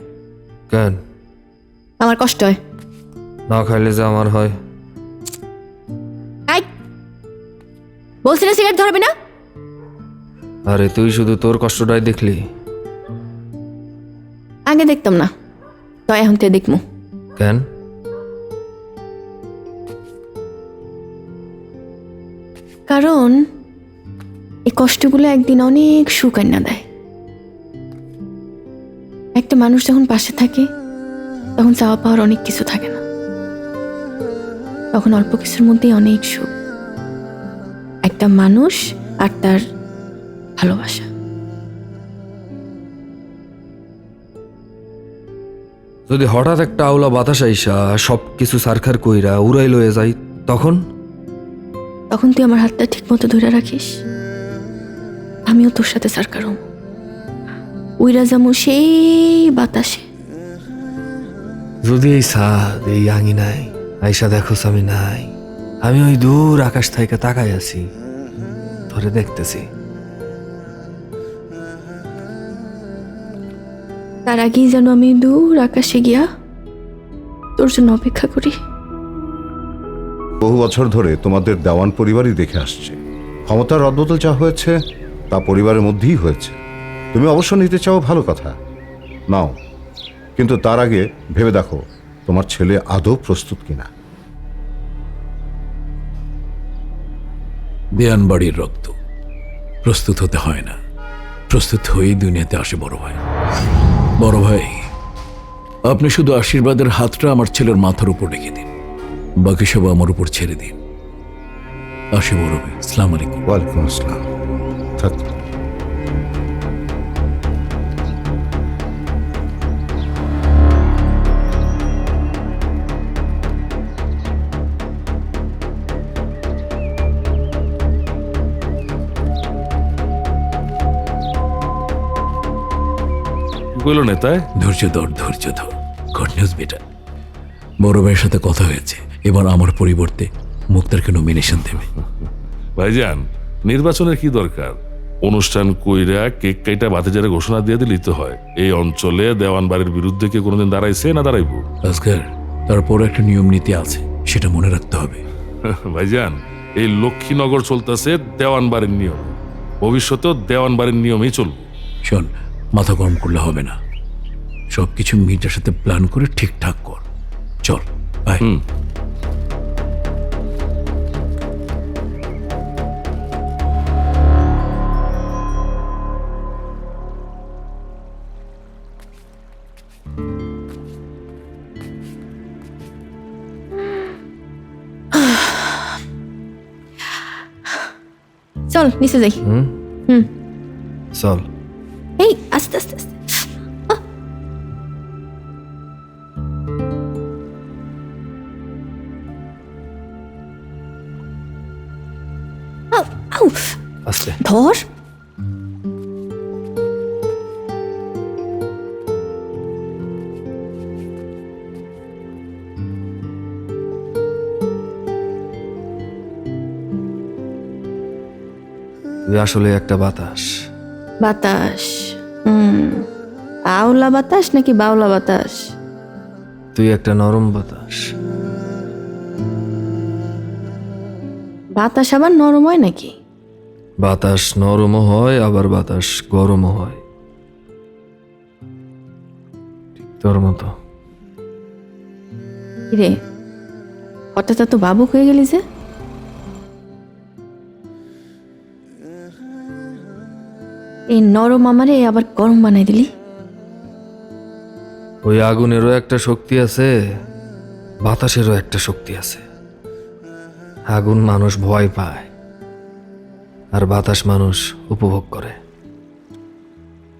কেন? আমার কষ্ট হয়। না খাইলে যে আমার হয়। বলছি না সিগারেট ধরাবি না। আরে তুই শুধু তোর কষ্টটাই দেখলি। আগে দেখতাম না, তো এখন তে দেখমু। কেন? কারণ এই কষ্টগুলো একদিন অনেক সুখ আইনা দেয়। একটা মানুষ যখন পাশে থাকে তখন চাওয়া পাওয়ার অনেক কিছু থাকে না, তখন অল্প কিছুর মধ্যেই অনেক সুখ। একটা মানুষ আর তার ভালোবাসা। যদি হঠাৎ একটা আওলা বাতাস আইসা সব কিছু সারখার কইরা উড়াই লয়ে যাই, তখন তখন তুই আমার হাতটা ঠিক মতো ধরে রাখিস, আমিও তোর সাথে সারকার হব। উইরা যাবো সেই বাতাসে। যদি এই সাদ এই আঙিনায় আইসা দেখোস আমি নাই, আমি ওই দূর আকাশ থেকে তাকাই আছি, ধরে দেখতেছি। তার আগেই যেন আমি দূর আকাশে গিয়া তোর জন্য অপেক্ষা করি। বহু বছর ধরে তোমাদের দেওয়ান পরিবারই দেখে আসছে। ক্ষমতার রদবদল যা হয়েছে তা পরিবারের মধ্যেই হয়েছে। তুমি অবশ্য নিতে চাও, ভালো কথা, নাও, কিন্তু তার আগে ভেবে দেখো তোমার ছেলে আদৌ প্রস্তুত কিনা। দেয়ান বাড়ির রক্ত, প্রস্তুত হতে হয় না, প্রস্তুত হয়েই দুনিয়াতে আসে বড় ভাই। বড় ভাই, আপনি শুধু আশীর্বাদের হাতটা আমার ছেলের মাথার উপর রেখে দিন, বাকি সব আমার উপর ছেড়ে দিন। আসি বড় ভাই, আসসালামু আলাইকুম। ওয়ালাইকুম আসসালাম। থাক। কইল নেতায়? ধৈর্য ধর, ধৈর্য ধর। গুড নিউজ বেটা, বড় ভাইয়ের সাথে কথা হয়েছে, এবার আমার পরিবর্তে মুক্তারকে নমিনেশন দেবে। ভাইজান, নির্বাচনের কি দরকার? অনুষ্ঠান কইরা কেক কাইটা ভাতিজারে ঘোষণা দিয়ে দিলেই তো হয়। এই অঞ্চলে দেওয়ান বাড়ির বিরুদ্ধে কি কোনোদিন দাঁড়াইছে না দাঁড়াইবো? আজকাল তারপর একটা নিয়ম নীতি আছে, সেটা মনে রাখতে হবে। ভাইজান, এই লক্ষ্মীনগর চলতেছে দেওয়ান বাড়ির নিয়ম, ভবিষ্যতেও দেওয়ান বাড়ির নিয়মেই চলবে। শোন, মাথা গরম করলে হবে না, সবকিছু মিটার সাথে প্ল্যান করে ঠিকঠাক কর। চল বাই। চল নিচে যাই। চল। এই আস্তে আস্তে আস্তে। আউ, আউ, আস্তে। ধর। তুই আসলে একটা বাতাস। বাতাস? আওলা বাতাস নাকি বাউলা বাতাস? তুই একটা নরম বাতাস। বাতাস আবার নরম হয় নাকি? বাতাস নরমও হয়, আবার বাতাস গরমও হয়, ঠিক তোর মতো। রে, হঠাৎ তো বাবুক হয়ে গেলি যে? এই নরম আমারে আবার গরম বানাই দিলি। ওই আগুনেরও একটা শক্তি আছে, বাতাসেরও একটা শক্তি আছে। আগুন মানুষ ভয় পায়, আর বাতাস মানুষ উপভোগ করে।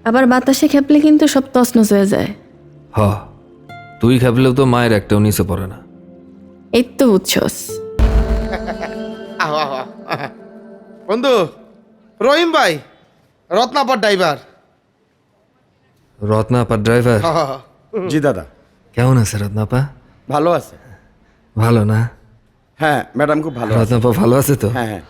আবার বাতাসে খেপলে কিন্তু সব তছনছ হয়ে যায়। হ, তুই খেপলেও তো মায়ের একটাও নিচে পড়ে না। এই তো বুঝছস। আহো আহো আহো। বন্ধু রহিম ভাই, রত্নাপর ড্রাইভার। রত্নাপা ড্রাইভার? জি দাদা। কেমন আছে রত্নাপা? ভালো আছে। ভালো না? হ্যাঁ ম্যাডাম খুব ভালো আছে। রত্নাপা ভালো আছে তো? হ্যাঁ হ্যাঁ।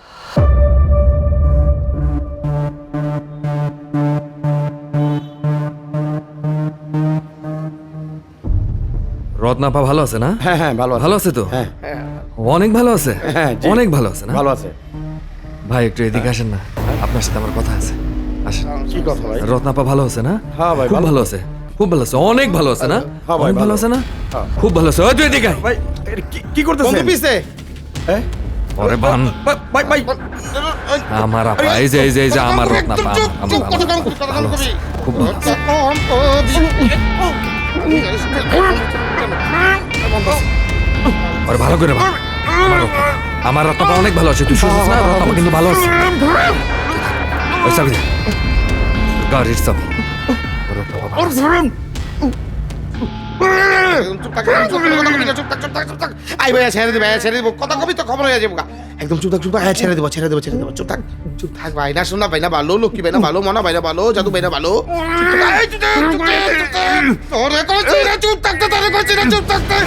রত্নাপা ভালো আছে না? হ্যাঁ হ্যাঁ ভালো আছে। ভালো আছে তো? হ্যাঁ অনেক ভালো আছে? হ্যাঁ জি। অনেক ভালো আছে না? ভালো আছে। ভাই একটু এদিকে আসেন না, আপনার সাথে আমার কথা আছে। আসেন। কি কথা ভাই? রত্নাপা ভালো আছে না? হ্যাঁ ভাই, খুব ভালো। ভালো আছে, খুব ভালো আছে, অনেক ভালো আছে না? হ্যাঁ ভাই, অনেক ভালো ভালো। আছে না? হ্যাঁ। খুব ভালো আছে। ওই তুই এদিকে আয়। ভাই কি করতেছেন? বন্ধু পিছে। ওরে বান, ভাই ভাই আমার আপা, এই যে আমার রত্নাপা, আমার ভালো। ভালো আছে, খুব ভালো আছে। ওরে ভালো করে ভালো। আমার রত্নাপা অনেক ভালো আছে, তুই শুনিস না? রত্নাপা কিন্তু ভালো আছে। ওই চাবি দে, গাড়ির চাবি। রত্নাপা ভালো আছে। আই ভাইয়া ছেড়ে দিবে, ছেড়ে দিব। কথা কবি তো খবর হয়ে যাবো। একদম চুপ থাক, চুপ থাক। হ্যাঁ ছেড়ে দেবো, ছেড়ে দেবো, ছেড়ে দেবো। চুপ থাক, চুপ থাক ভাই। না শোনা ভাই না ভালো, লক্ষ্মী ভাই না ভালো, মনা ভাই না ভালো, জাদু ভাই না ভালো। তোরে করছি না চুপ থাকতে, তোরে করছি না চুপ থাকতে।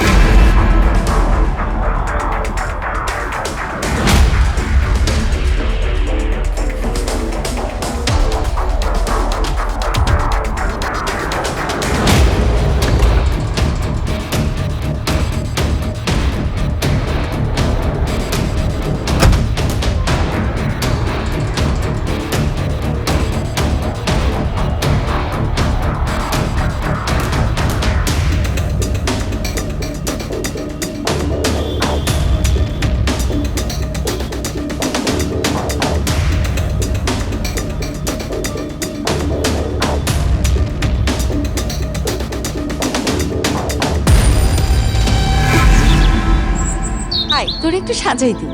তোর একটু সাজাই দি।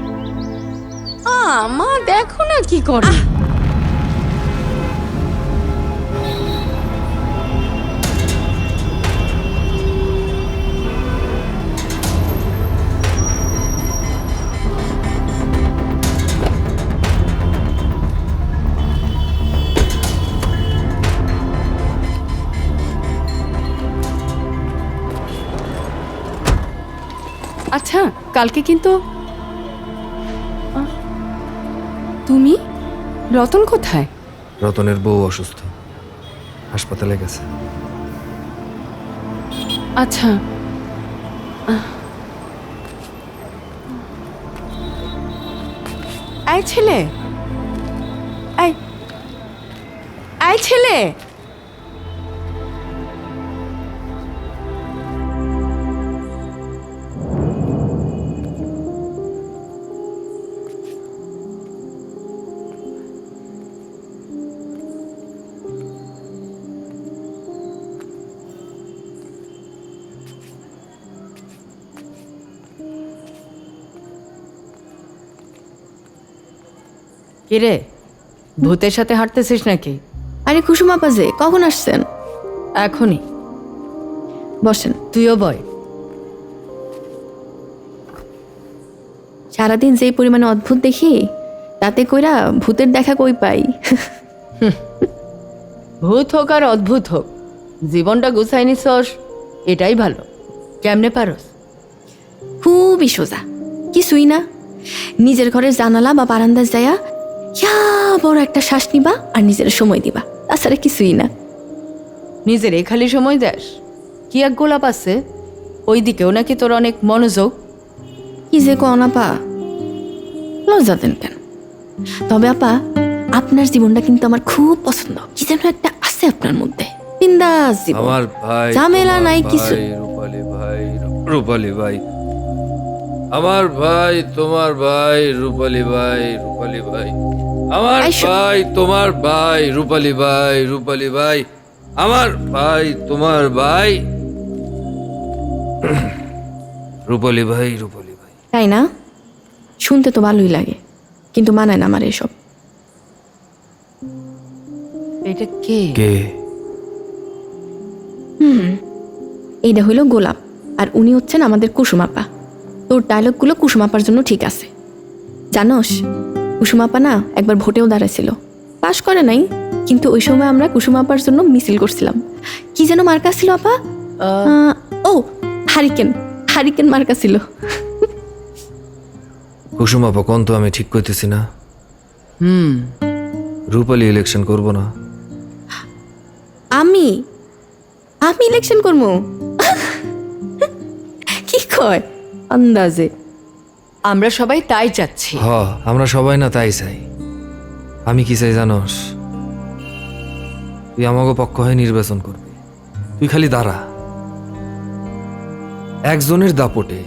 মা দেখো না কি করে। আচ্ছা কালকে কিন্তু তুমি রতন কোথায়? রতনের বউ অসুস্থ, হাসপাতালে গেছে। আচ্ছা এই ছেলে, এই এই ছেলে, কিরে ভূতের সাথে হাঁটতেছিস নাকি? আরে কুসুম আপা যে কখন আসছেন? এখনই। বসেন। তুইও বয়। সারাদিন যেই পরিমাণে অদ্ভুত দেখি, তাতে কইরা ভূতের দেখা কই পাই। ভূত হোক আর অদ্ভুত হোক, জীবনটা গুছাই নিছস, এটাই ভালো। কেমনে পারস? খুবই সোজা, কিছুই না। নিজের ঘরের জানালা বা বারান্দায় যায়া ইয়া বড় একটা শ্বাস নিবা আর নিজের সময় দিবা, তাছাড়া কিছুই না। নিজের খালি সময় দেস? কি এক গোলাপ আছে, ওই দিকেও নাকি তোর অনেক মনোযোগ। কি যে কন আপা, লজ্জা দেন কেন? তবে আপা, আপনার জীবনটা কিন্তু আমার খুব পছন্দ। কি যেন একটা আছে আপনার মধ্যে, বিন্দাস জীবন, আমার ভাই, ঝামেলা তোমার নাই কিছু। ভাই, রূপালী ভাই, রূপালী ভাই, আমার ভাই, তোমার ভাই, রূপালী ভাই, রূপালী ভাই, আমার ভাই, তোমার ভাই, রূপালী ভাই, রূপালী ভাই, আমার ভাই, তোমার ভাই, রূপালী ভাই, রূপালী ভাই। তাই না? শুনতে তো ভালোই লাগে, কিন্তু মানায় না আমার এসব। এটা কে? কে? এইটা হইলো গোলাপ, আর উনি হচ্ছেন আমাদের কুসুমাপা। তোর ডায়লগগুলো কুসুমাপার জন্য ঠিক আছে। জানোস, কুসুমাপা না একবার ভোটেও দাঁড়াইছিল, পাশ করে নাই, কিন্তু ওই সময় আমরা কুসুমাপার জন্য মিছিল করছিলাম। কি যেন মার্কা ছিল আপা? ও হারিকেন, হারিকেন মার্কা ছিল। কুসুম আপা, কোন তো আমি ঠিক করতেছি না। রূপালী ইলেকশন করব না। আমি আমি ইলেকশন করবো? কি কয় আন্দাজে? আমরা সবাই তাই চাচ্ছি। হ, আমরা সবাই না তাই চাই। আমি কি চাই জানোস? তুই আমাকে পক্ষ হয়ে নির্বাচন করবি। তুই খালি দাঁড়া। একজনের দাপটে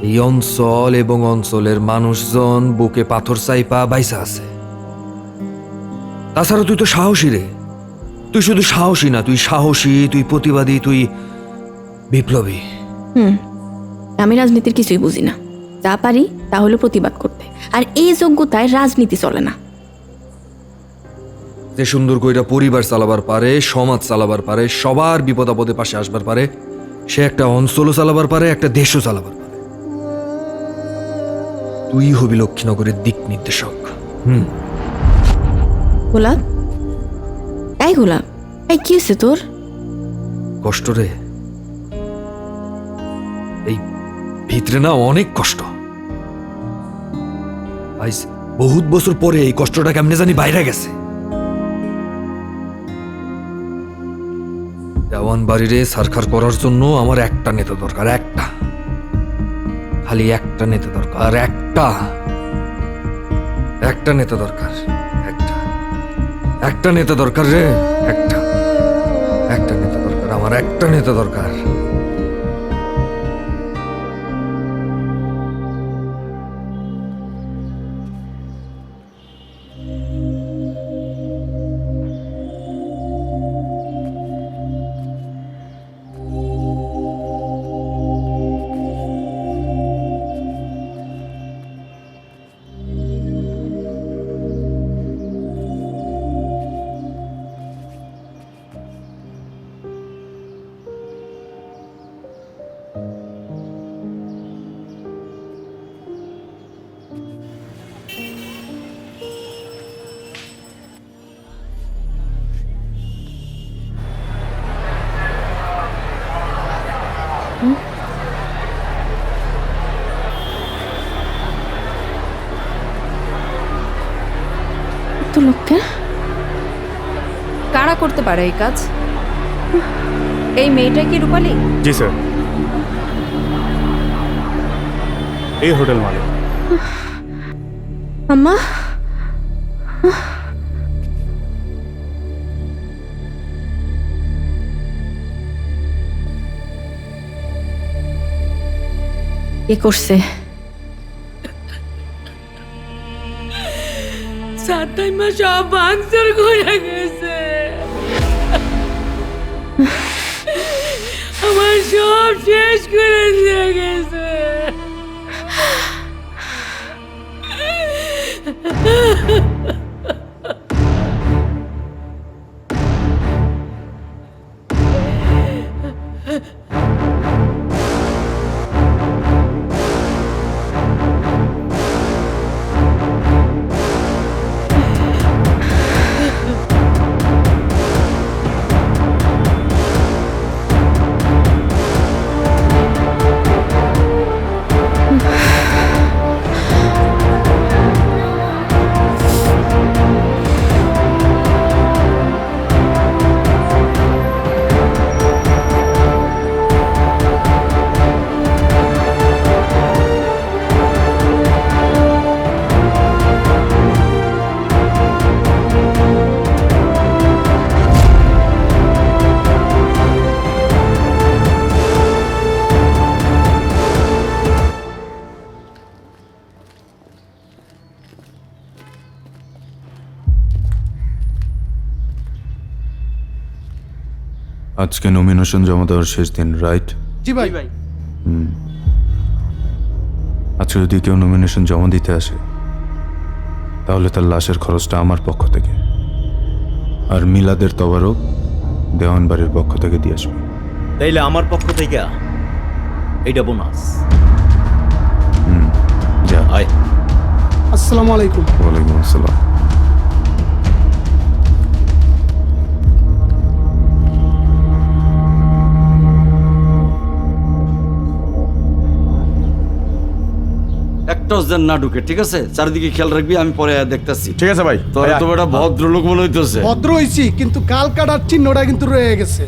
এই অঞ্চল এবং অঞ্চলের মানুষজন বুকে পাথর চাইপা বাইসা আছে। তাছাড়া তুই তো সাহসী রে। তুই শুধু সাহসী না, তুই সাহসী, তুই প্রতিবাদী, তুই বিপ্লবী। আমি রাজনীতির কিছুই বুঝি না, যা পারি তা হলো প্রতিবাদ করতে, আর এই যোগ্যতায় রাজনীতি চলে না। যে সুন্দর কইরা পরিবার চালাবার পারে, সমাজ চালাবার পারে, সবার বিপদ আপদে পাশে আসবার পারে, সে একটা অঞ্চলও চালাবার পারে, একটা দেশও চালাবার পারে। তুই হবি লক্ষ্মীনগরের দিক নির্দেশক। গোলাপ, এই গোলাপ, এই কি হয়েছে তোর? কষ্ট রে, এই ভিতরে না অনেক কষ্ট। আইস বহুত বছর পরে এই কষ্টটা কেমনে জানি বাইরে গেছে। দেওয়ান বাড়িরে সারখার করার জন্য আমার একটা নেতা দরকার, একটা, খালি একটা নেতা দরকার, একটা নেতা দরকার, একটা নেতা দরকার রে, একটা নেতা দরকার, আমার একটা নেতা দরকার। করতে পারে এই কাজ? এই মেয়েটা কি রূপালী? জি স্যার, এই হোটেল মালিক। আম্মা কে করছে? সাতাইমা সব ভাঙচুর করে গেছে, আমার সব শেষ করে দিয়ে গেছে। আজকে নমিনেশন জমা দেওয়ার শেষ দিন, রাইট? জি ভাই। আজকে যদি কেউ নমিনেশন জমা দিতে আসে তাহলে তার লাশের খরচটা আমার পক্ষ থেকে, আর মিলাদের তবারক দেওয়ান বাড়ির পক্ষ থেকে দিয়ে আসবে। তাইলে আমার পক্ষ থেকে এটা বোনাস। যা। আয়। আসসালামু আলাইকুম। ওয়ালাইকুম আসসালাম। একটাও যেন না ঢুকে, ঠিক আছে? চারিদিকে খেয়াল রাখবি, আমি পরে দেখতেছি। ঠিক আছে ভাই। তোর তো বেটা ভদ্রলোক মনে হইতেছে। ভদ্র হইছি, কিন্তু কাল কাটার চিহ্নটা কিন্তু রয়ে গেছে।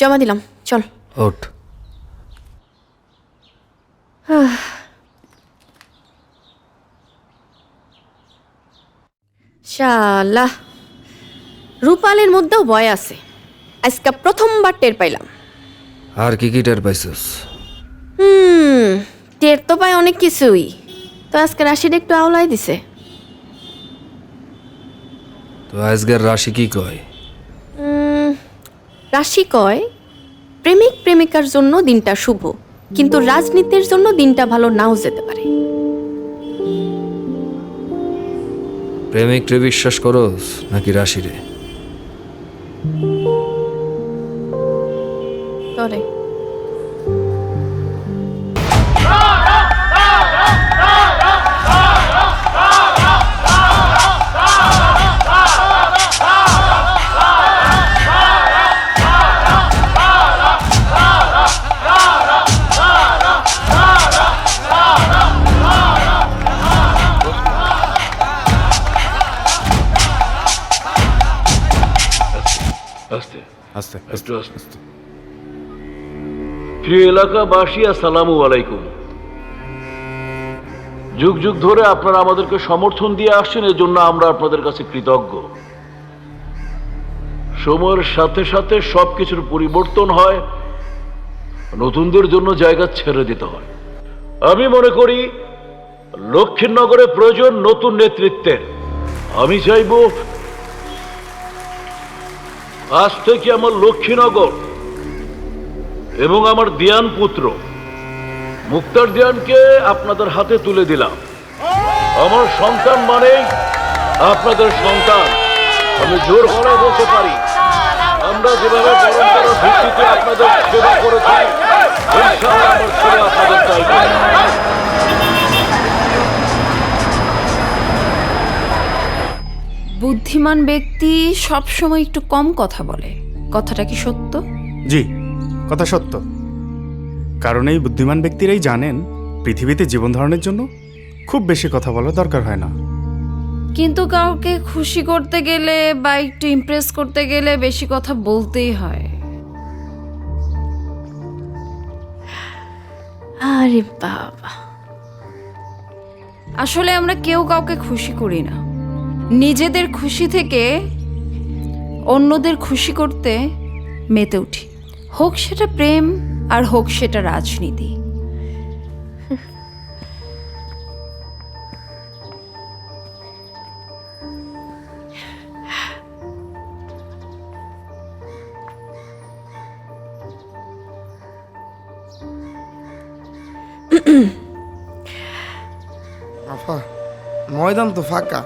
জমা দিলাম, চল। ওঠ। শালা, রূপালের মধ্যেও ভয় আছে। আজকে প্রথমবার টের পাইলাম। আর কি কি টের পাইছিস? টের তো পাই অনেক কিছুই, তো আজকে রাশিটা একটু আওলাই দিছে। তো আজকের রাশি কি কয়? রাশি কয় প্রেমিক প্রেমিকার জন্য দিনটা শুভ, কিন্তু রাজনীতির জন্য দিনটা ভালো নাও যেতে পারে। প্রেমিক রে বিশ্বাস করস নাকি রাশি রে? তরে আস্তে একটু আস্তে। প্রিয় এলাকাবাসী, আসসালামু আলাইকুম। যুগ যুগ ধরে আপনারা আমাদেরকে সমর্থন দিয়ে আসছেন, এর জন্য আমরা আপনাদের কাছে কৃতজ্ঞ। সময়ের সাথে সাথে সবকিছুর পরিবর্তন হয়, নতুনদের জন্য জায়গা ছেড়ে দিতে হয়। আমি মনে করি লক্ষ্মীনগরে প্রয়োজন নতুন নেতৃত্বের। আমি চাইব আজ থেকে আমার লক্ষ্মীনগর এবং আমার দিয়ান পুত্র মুক্তার দিয়ানকে আপনাদের হাতে তুলে দিলাম। আমার সন্তান মানেই আপনাদের সন্তান। আমি জোর করে বলতে পারি, আমরা যেভাবে পরম্পরার ভিত্তিতে আপনাদের সেবা করেছি, ইনশাআল্লাহ আমার ছেলে আপনাদের চাইবে। বুদ্ধিমান ব্যক্তি সবসময় একটু কম কথা বলে, কথাটা কি সত্য? জি, কথা সত্য। কারণ এই বুদ্ধিমান ব্যক্তিরাই জানেন পৃথিবীতে জীবন ধারণের জন্য খুব বেশি কথা বলা দরকার হয় না। কিন্তু কাউকে খুশি করতে গেলে বা একটু ইমপ্রেস করতে গেলে বেশি কথা বলতেই হয়। আরে বাবা, আসলে আমরা কেউ কাউকে খুশি করি না, নিজেদের খুশি থেকে অন্যদের খুশি করতে মেতে উঠি, হোক সেটা প্রেম আর হোক সেটা রাজনীতি। আফা, ময়দান তো ফাঁকা।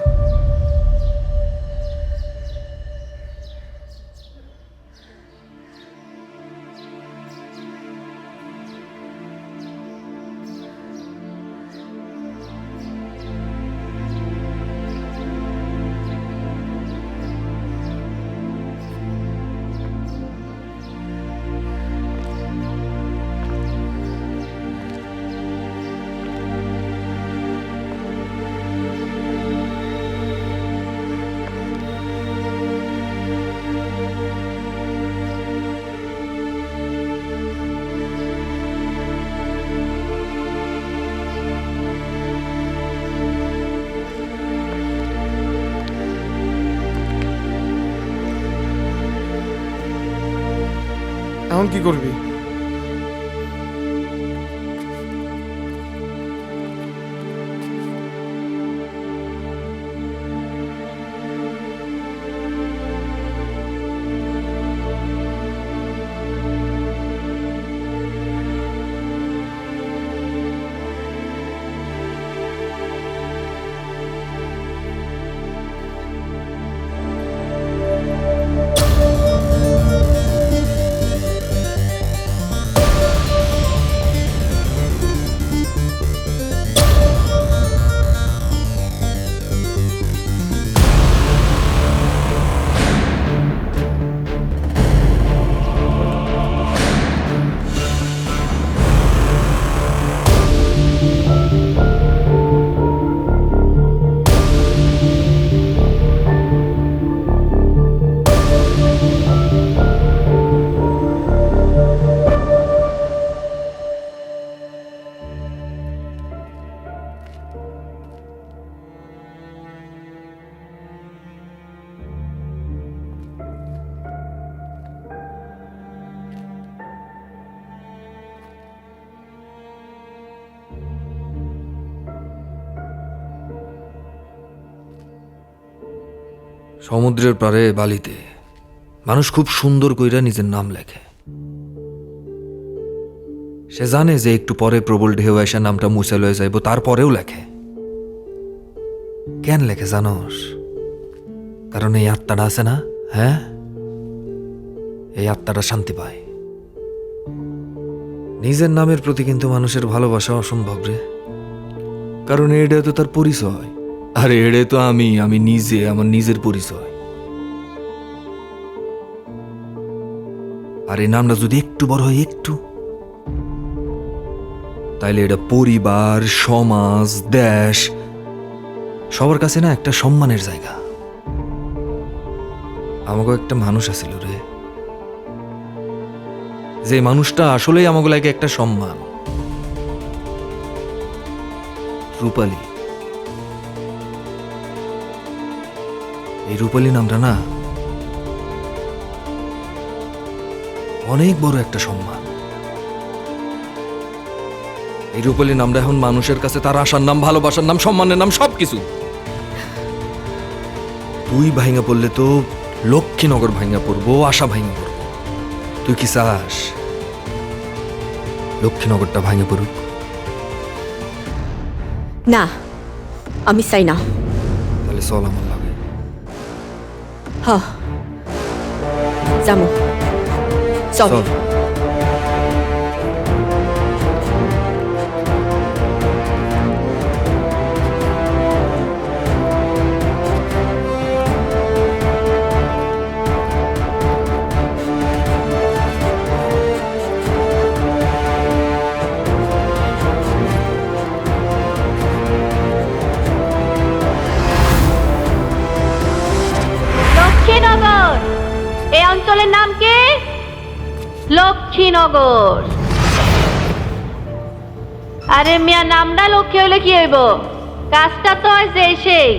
এখন কি করবি? সমুদ্রের পাড়ে বালিতে মানুষ খুব সুন্দর কইরা নিজের নাম লেখে। সে জানে যে একটু পরে প্রবল ঢেউ এসে নামটা মুছে লয়ে যাইব, তারপরেও লেখে। কেন লেখে জানোস? কারণ এই আত্মাটা আছে না, হ্যাঁ, এই আত্মাটা শান্তি পায়। নিজের নামের প্রতি কিন্তু মানুষের ভালোবাসা অসম্ভব রে, কারণ এটা তো তার পরিচয়। আর এড়ে তো আমি নিজে আমার নিজের পরিচয়। আর এই নামটা যদি একটু বড় হয়, একটু, তাইলে এটা পরিবার, সমাজ, দেশ সবার কাছে না একটা সম্মানের জায়গা। আমাকে একটা মানুষ আছিল রে, যে মানুষটা আসলেই আমাকে লাগে একটা সম্মান। রূপালী, এই রূপালী নামটা না অনেক বড় একটা সম্মান। এই রূপালী নামটা এখন মানুষের কাছে তার আশার নাম, ভালোবাসার নাম, সম্মানের নাম, সবকিছু। তুই ভাইঙা পড়লে তো লক্ষ্মীনগর ভাইঙা পড়বো, আশা ভাইঙা পড়বো। তুই কি চাস লক্ষ্মীনগরটা ভাইঙা পড়ুক? না, আমি চাই না। তাহলে চল আমার লাগে। হ, যাবো, চল। লক্ষ্মীনগর, এই অঞ্চলের নাম কি? লক্ষ্মীনগর। আরে মিয়া, নামটা লক্ষ্মী হইলে কি হইব? কাজটা তো যে সেই।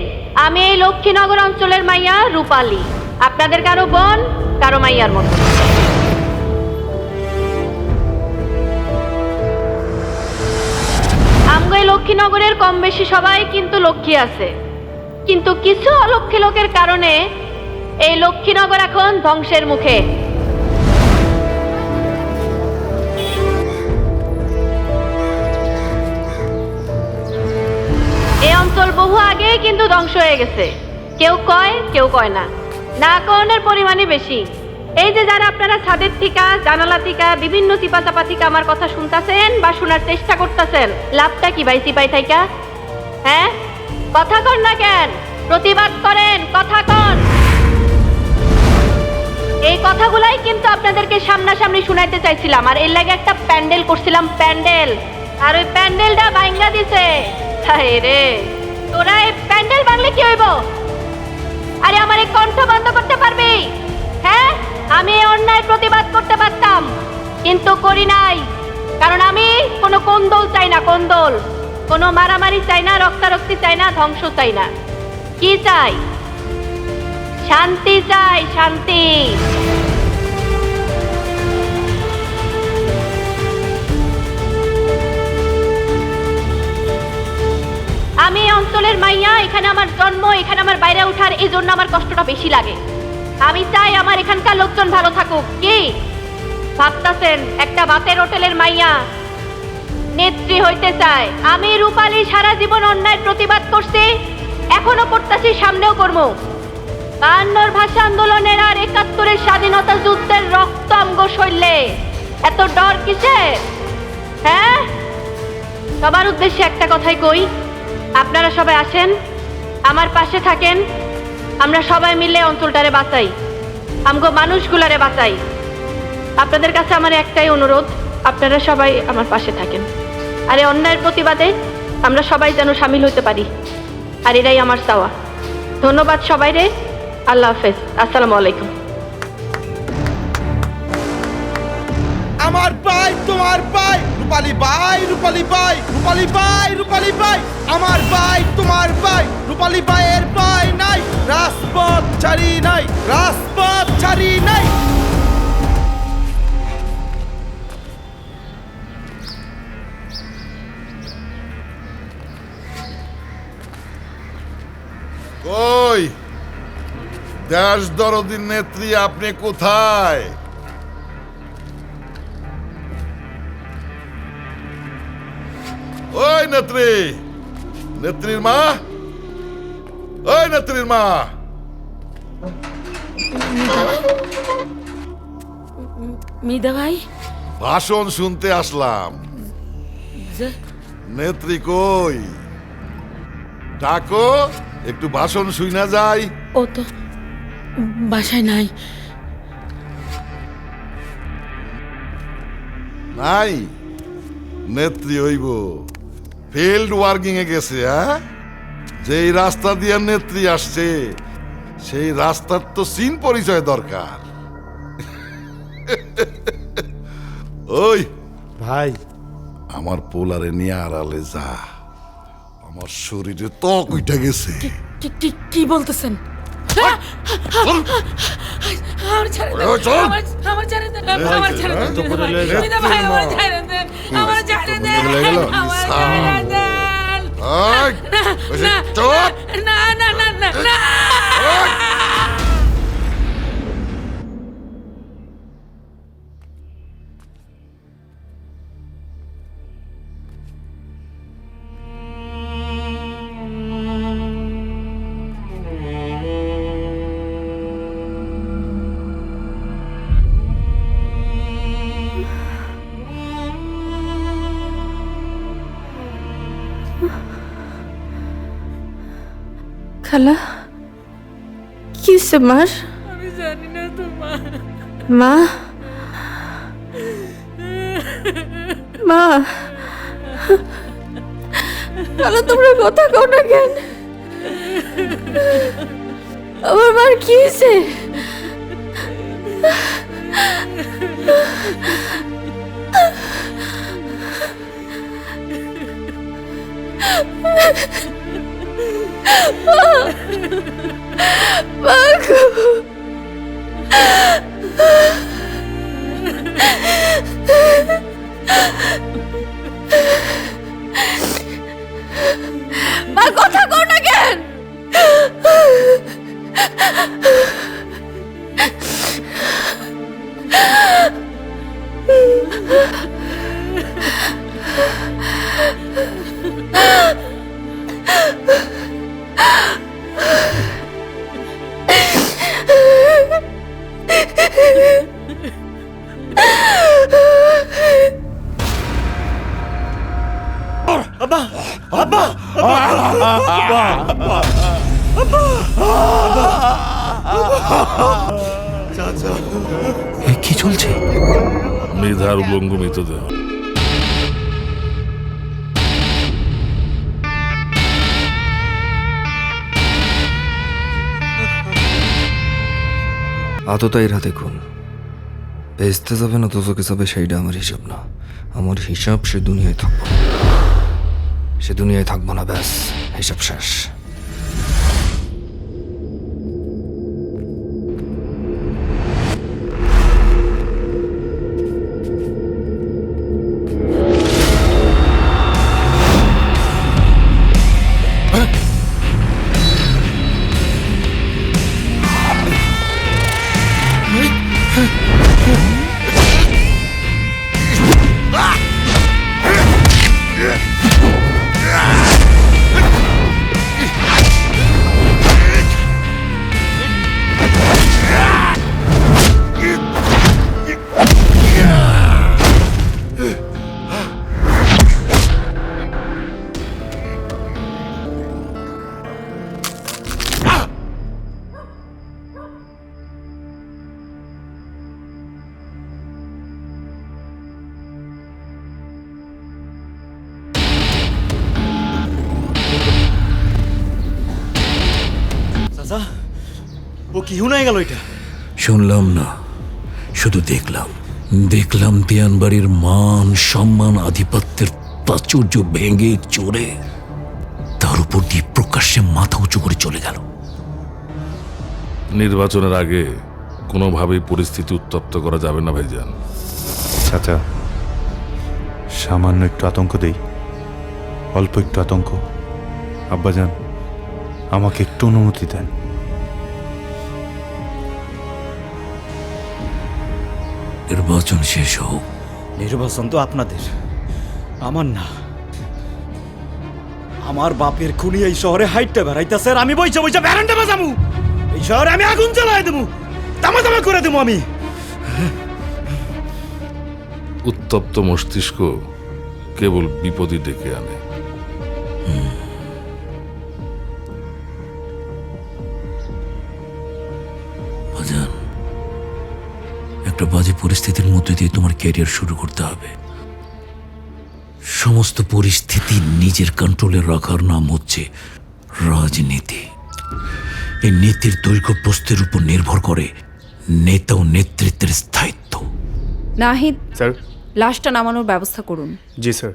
আমি এই লক্ষ্মীনগর অঞ্চলের মাইয়া রূপালী, আপনাদের কারো বোন, কারো মাইয়ার মতো। আমগো এই লক্ষ্মীনগরের কম বেশি সবাই কিন্তু লক্ষ্মী আছে, কিন্তু কিছু অলক্ষ্মী লোকের কারণে এই লক্ষ্মীনগর এখন ধ্বংসের মুখে। এই অঞ্চল বহু আগেই কিন্তু ধ্বংস হয়ে গেছে। কেউ কয়, কেউ কয় না। না কনের পরিমাণই বেশি। এই যে যারা আপনারা ছাদের থিকা, জানালা থিকা, বিভিন্ন চিপাচাপা থিকা আমার কথা শুনতেছেন বা শোনার চেষ্টা করতেছেন, লাভটা কি ভাই চিপাই থাইকা? হ্যাঁ, কথা কন না কেন? প্রতিবাদ করেন, কথা কন। এই কথাগুলাই কিন্তু আপনাদেরকে সামনাসামনি শুনাইতে চাইছিলাম, আর এর লাগে একটা প্যান্ডেল করছিলাম, প্যান্ডেল। আর ওই প্যান্ডেলটা ভাঙা দিছে। হায় রে, তোরা এই প্যান্ডেল ভাঙলে কি হইব? আরে আমার এই কণ্ঠ বন্ধ করতে পারবি? হ্যাঁ, আমি এই অন্যায় প্রতিবাদ করতে পারতাম, কিন্তু করি নাই। কারণ আমি কোনো কোন্দল চাই না, কোন্দল। কোনো মারামারি চাই না, রক্তারক্তি চাই না, ধ্বংস চাই না। কি চাই? শান্তি চাই, শান্তি। আমি এই অঞ্চলের মাইয়া, এখানে আমার জন্ম, এখানে আমার বাইরে ওঠার, এই জন্য আমার কষ্টটা বেশি লাগে। আমি চাই আমার এখানকার লোকজন ভালো থাকুক। কি ভাবতাছেন একটা ভাতের হোটেলের মাইয়া নেত্রী হইতে চায়? আমি রূপালী সারা জীবন অন্যায়ের প্রতিবাদ করছি, এখনো করতেছি, সামনেও করবো। 52 ভাষা আন্দোলনের আর 71 স্বাধীনতা যুদ্ধের রক্ত আমগো শৈলে, এত ডর কিসের? হ্যাঁ, সবার উদ্দেশ্যে একটা কথাই কই, আপনারা সবাই আসেন, আমার পাশে থাকেন, আমরা সবাই মিলে অঞ্চলটারে বাঁচাই, আমগো মানুষগুলারে বাঁচাই। আপনাদের কাছে আমার একটাই অনুরোধ, আপনারা সবাই আমার পাশে থাকেন। আর এই অন্যায়ের প্রতিবাদে আমরা সবাই যেন সামিল হতে পারি, আর এটাই আমার চাওয়া। ধন্যবাদ সবাই রে। আল্লাহ হাফেজ, আসসালামু আলাইকুম। আমার ভাই, তোমার ভাই, রূপালী ভাই, রূপালী ভাই, রূপালী ভাই, রূপালী ভাই, আমার ভাই, তোমার ভাই, রূপালী ভাইয়ের ভাই নাই, রাজপথ ছাড়ি নাই, রাজপথ ছাড়ি নাই। কই দেশ দরদির নেত্রী, আপনি কোথায়? ওই নেত্রী, নেত্রীর মা, ওই নেত্রীর মা। মিদা ভাই, ভাষণ শুনতে আসলাম। নেত্রী কই? ডাকো, একটু ভাষণ শুনা যায়। ও তো বাসায় নাই। নাই? নেত্রী হইব ফিল্ড ওয়ার্কিং এ গেছে। হ্যাঁ, যেই রাস্তা দিয়ে নেত্রী আসছে সেই রাস্তার তো চিন পরিচয় দরকার। ওই ভাই আমার পোলারে নিয়ে আড়ালে যা, আমার শরীরে ত্বক উঠে গেছে। কি বলতেছেন? আমার ছেড়ে দেন, আমার ছেড়ে দেন, আমার ছেড়ে দেন, মিতা ভাই, আমার ছেড়ে দেন, আমার ছেড়ে দেন, আমার ছেড়ে দেন। না না না না না। খালা কিসে মার? আমি জানি না তো মা। মা মা খালা তোমরা কথা কও না কেন? আমার মার কি হয়েছে? মা কথা কও না কেন? আব্বা আব্বা কি চলছে? মৃধার উলঙ্গ মৃতদেহ। আততায়ীর হাতে খুন, বেচতে যাবে না তোজকে যাবে সেইটা আমার হিসাব না। আমার হিসাব সে দুনিয়ায় থাকবো না, সে দুনিয়ায় থাকবো না, ব্যাস হিসাব শেষ। চাচা ও কি হুনাই গেল এটা? শুনলাম না, শুধু দেখলাম। দেখলাম দেয়ান বাড়ির মান সম্মান আধিপত্যের প্রাচুর্য ভেঙে চড়ে তার উপর দিয়ে প্রকাশ্যে মাথা উঁচু করে চলে গেল। নির্বাচনের আগে কোনোভাবেই পরিস্থিতি উত্তপ্ত করা যাবে না ভাইজান। চাচা, সামান্য একটু আতঙ্ক দেই, অল্প একটু আতঙ্ক। আব্বাজান, আমাকে একটু অনুমতি দেন। নির্বাচন শেষ হোক। নির্বাচন তো আপনাদের, আমার না। আমার বাপের খুনি এই শহরে হাইটটা বেড়াইতেছে আর আমি বইছে বইছে ব্যারান্ডা বাজামু। এই শহরে আমি আগুন জ্বালাই দেবো, তামা তামা করে দেবো আমি। উত্তপ্ত মস্তিষ্ক কেবল বিপদই ডেকে আনে। বাজান, একটা বাজে পরিস্থিতির মধ্যে দিয়ে তোমার ক্যারিয়ার শুরু করতে হবে। সমস্ত পরিস্থিতি নিজের কন্ট্রোলে রাখার নাম হচ্ছে রাজনীতি। এই নীতির দৈর্ঘ্য প্রস্থের উপর নির্ভর করে নেতা ও নেতৃত্বের স্থায়িত্ব। নাহিদ, স্যার লাশটা নামানোর ব্যবস্থা করুন। জি স্যার।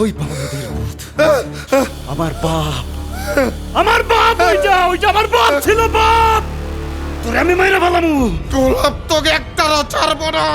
ওই বাবাদের ভূত আমার বাপ, আমার বাপ, ওইটা আমার বাপ ছিল। বাপ তোরে আমি মাইরা ফেলামু। গোলাপ তোকে একটারও ছাড়বো না।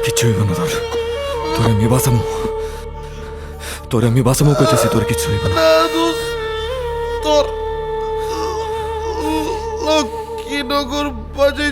কিচ্ছু হইব না তোর, তোর আমি বাঁচামো, তোর আমি বাঁচামো করতেছি, তোর কিচ্ছু হইব না। তোর লক্ষ্মীনগর বাজে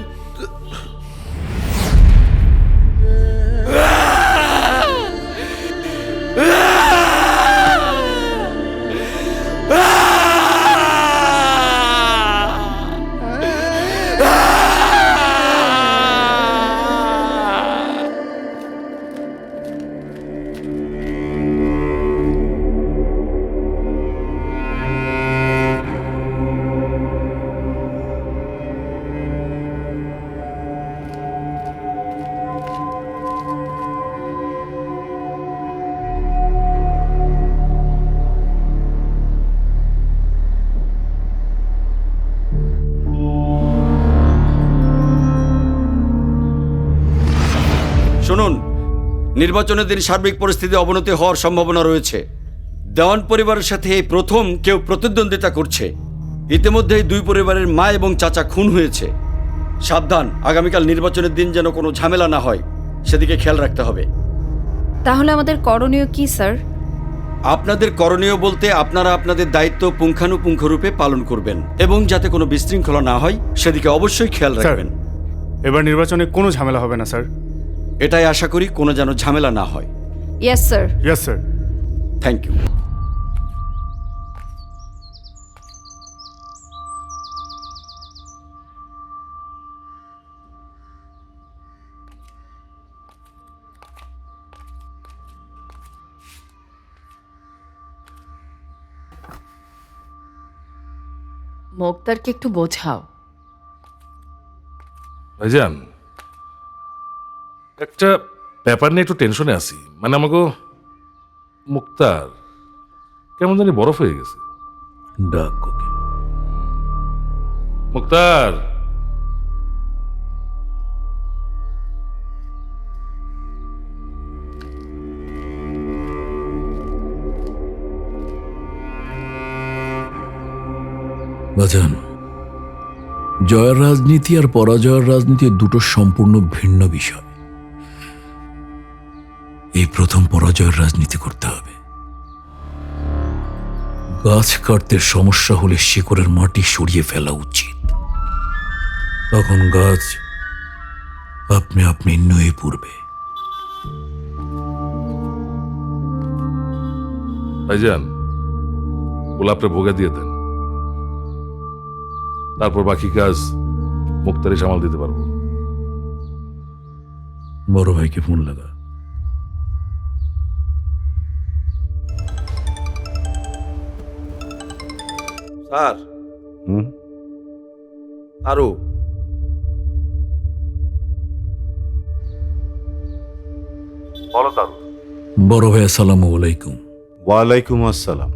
শুনুন, নির্বাচনের দিন সার্বিক পরিস্থিতি অবনতি হওয়ার সম্ভাবনা রয়েছে। দেওয়ান পরিবারের সাথে এই প্রথম কেউ প্রতিদ্বন্দ্বিতা করছে। ইতিমধ্যেই দুই পরিবারের মা এবং চাচা খুন হয়েছে। সাবধান, আগামীকাল নির্বাচনের দিন যেন কোনো ঝামেলা না হয়, সেদিকে খেয়াল রাখতে হবে। তাহলে আমাদের করণীয় কি স্যার? আপনাদের করণীয় বলতে আপনারা আপনাদের দায়িত্ব পুঙ্খানুপুঙ্খরূপে পালন করবেন এবং যাতে কোনো বিশৃঙ্খলা না হয় সেদিকে অবশ্যই খেয়াল রাখবেন। এবার নির্বাচনে কোনো ঝামেলা হবে না স্যার। এটাই আশা করি, কোনো যেন ঝামেলা না হয়। Yes sir. Yes sir. Thank you. মোক্তারকে একটু বোঝাও। ভাইজান, একটা ব্যাপার নিয়ে একটু টেনশনে আছি। মানে আমাকে মুক্তার কেমন জানি বরফ হয়ে গেছে। ডাক ওকে। মুক্তার, বাজান, জয়ের রাজনীতি আর পরাজয়ের রাজনীতি দুটো সম্পূর্ণ ভিন্ন বিষয়। এই প্রথম পরাজয়ের রাজনীতি করতে হবে। গাছ কাটতে সমস্যা হলে শিকড়ের মাটি সরিয়ে ফেলা উচিত, তখন গাছ আপনি আপনি নুয়ে পড়বে। ভাইজান, গোলাপরে ভোগা দিয়ে দেন, তারপর বাকি কাজ মুক্তারি সামাল দিতে পারবো। বড় ভাইকে ফোন লাগা। স্যার। আরো বলো তারু। বড় ভাই, আসসালামু আলাইকুম। ওয়ালাইকুম আসসালাম।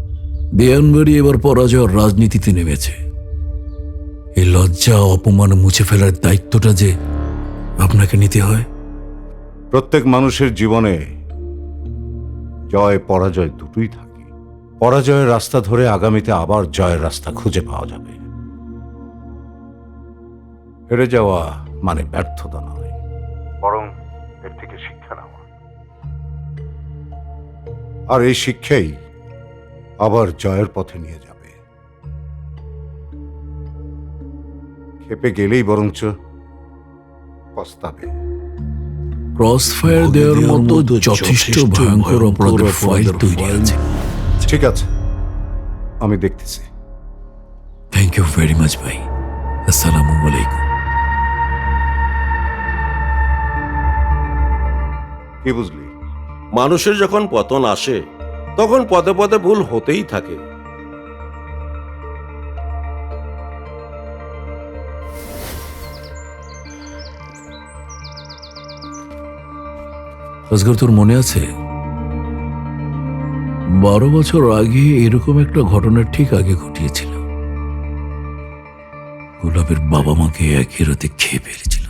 দেয়ানবাড়ি এবার পরাজয়ের রাজনীতিতে নেমেছে। এই লজ্জা অপমান মুছে ফেলার দায়িত্বটা যে আপনাকে নিতে হয়। প্রত্যেক মানুষের জীবনে জয় পরাজয় দুটোই থাকে। পরাজয়ের রাস্তা ধরে আগামীতে আবার জয়ের রাস্তা খুঁজে পাওয়া যাবে। হেরে যাওয়া মানে ব্যর্থতা নয়, বরং এর থেকে শিক্ষা নেওয়া। আর এই শিক্ষাই আবার জয়ের পথে নিয়ে যাবে। খেপে গেলেই বরঞ্চ পস্তাবে। ক্রস ফায়ার দেওয়ার মতো যথেষ্ট ভয়ঙ্কর অপরাধের ফাইল তৈরি আছে। ঠিক আছে, আমি দেখতেছি। থ্যাংক ইউ ভেরি মাচ ভাই। আসসালামু আলাইকুম। কি বুঝলি? মানুষের যখন পতন আসে তখন পদে পদে ভুল হতেই থাকে। আজগর, তোর মনে আছে 12 বছর আগে এরকম একটা ঘটনা ঠিক আগে ঘটিয়েছিল। গোলাপের বাবা মাকে একই রাতে খেয়ে ফেলেছিল।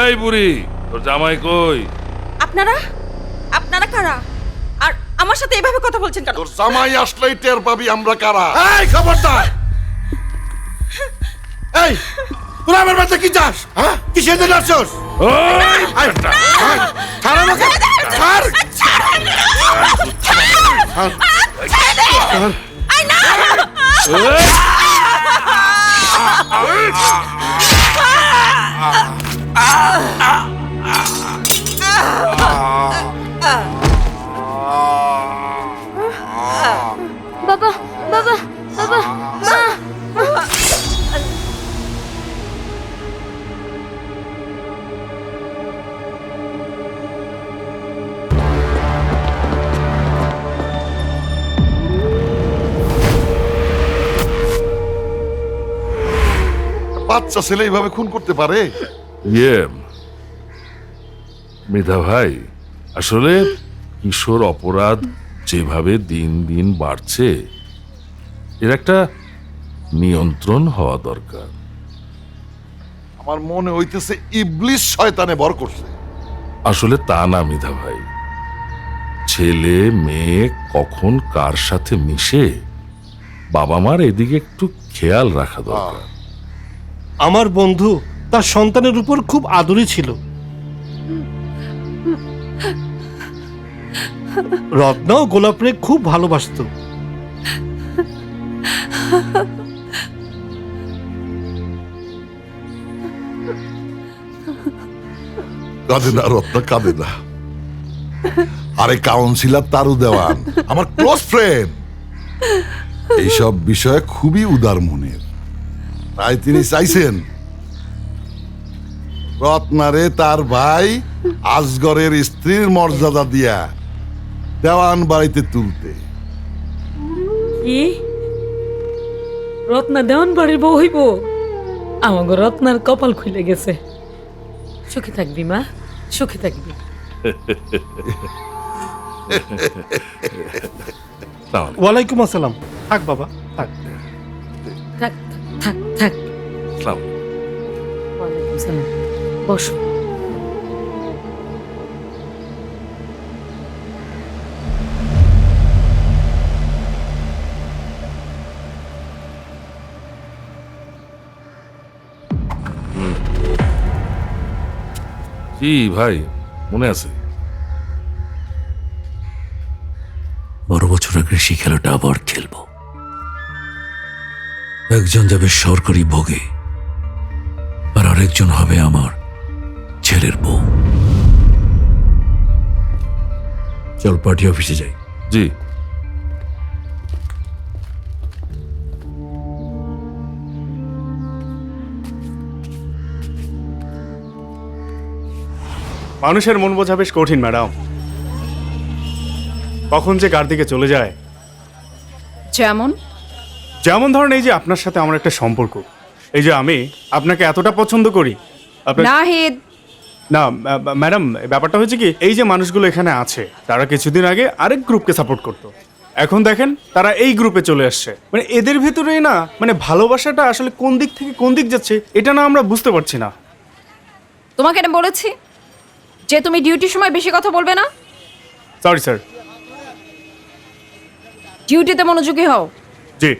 এই বুড়ি, তোর জামাই কই? আপনারা আপনারা কারা? আর আমার সাথে এভাবে কথা বলছেন কেন? তোর জামাই আসলেই টের পাবি আমরা কারা। এই খবরদার! এই তোরা আমার বাচ্চা কি চাস? হ্যাঁ, কিসের জন্য আসছস? ছাড় আমাকে! ছাড়! বাবা বাবা বাবা মা! বাচ্চা ছেলে এইভাবে খুন করতে পারে? মৃধা ভাই, আসলে কিশোর অপরাধ যেভাবে দিন দিন বাড়ছে, এর একটা নিয়ন্ত্রণ হওয়া দরকার। আমার মনে হইতেছে ইবলিশ শয়তানে ভর করছে। আসলে তা না মৃধা ভাই, ছেলে মেয়ে কখন কার সাথে মিশে, বাবা মার এদিকে একটু খেয়াল রাখা দরকার। আমার বন্ধু তার সন্তানের উপর খুব আদরী ছিল। রত্নাও গোলাপরে খুব ভালোবাসতো। কাঁদে না রত্না, কাঁদে না। আরে কাউন্সিলর তারু দেওয়ান আমার ক্লোজ ফ্রেন্ড, এইসব বিষয়ে খুবই উদার মনের। তাই তিনি চাইছেন রত্নারে তার ভাই আজগরের স্ত্রীর মর্যাদা দিয়া দেওয়ান বাড়িতে তুলতে। কি রত্না দেওয়ান বাড়ির বউ হইব? আমাগো রত্নার কপাল খুলে গেছে। সুখে থাকবি মা, সুখে থাকবি। ওয়ালাইকুম আসসালাম। থাক বাবা, থাক থাক থাক থাক। ওয়ালাইকুম সালাম। বসো। কি ভাই, মনে আছে? 12 বছর আগে সেই খেলাটা আবার খেলবো। একজন যাবে সরকারি ভোগে, আর আরেকজন হবে আমার ছেলের বউ। চল পার্টি অফিসে যাই। জি। মানুষের মন বোঝা বেশ কঠিন ম্যাডাম, কখন যে কার দিকে চলে যায়। যেমন যেমন ধরেন এই যে আপনার সাথে আমার একটা সম্পর্ক, এই যে আমি আপনাকে এতটা পছন্দ করি। নাহিদ, না ম্যাডাম, ব্যাপারটা হয়েছে কি, এই যে মানুষগুলো এখানে আছে তারা কিছুদিন আগে আরেক গ্রুপকে সাপোর্ট করতো, এখন দেখেন তারা এই গ্রুপে চলে আসছে। মানে এদের ভিতরেই না, মানে ভালোবাসাটা আসলে কোন দিক থেকে কোন দিক যাচ্ছে এটা না আমরা বুঝতে পারছি না। তোমাকে এটা বলেছি যে তুমি ডিউটির সময় বেশি কথা বলবে না। Sorry sir. ডিউটিতে মনোযোগী হও। জি।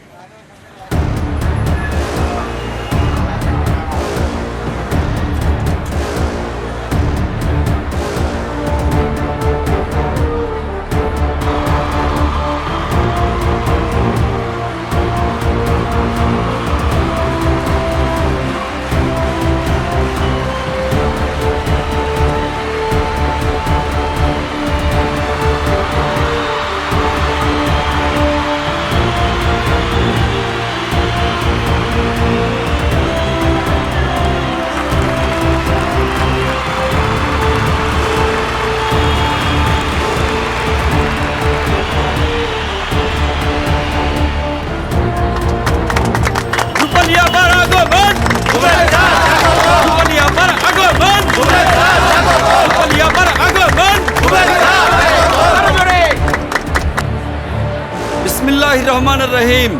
বিসমিল্লাহির রহমানির রহিম।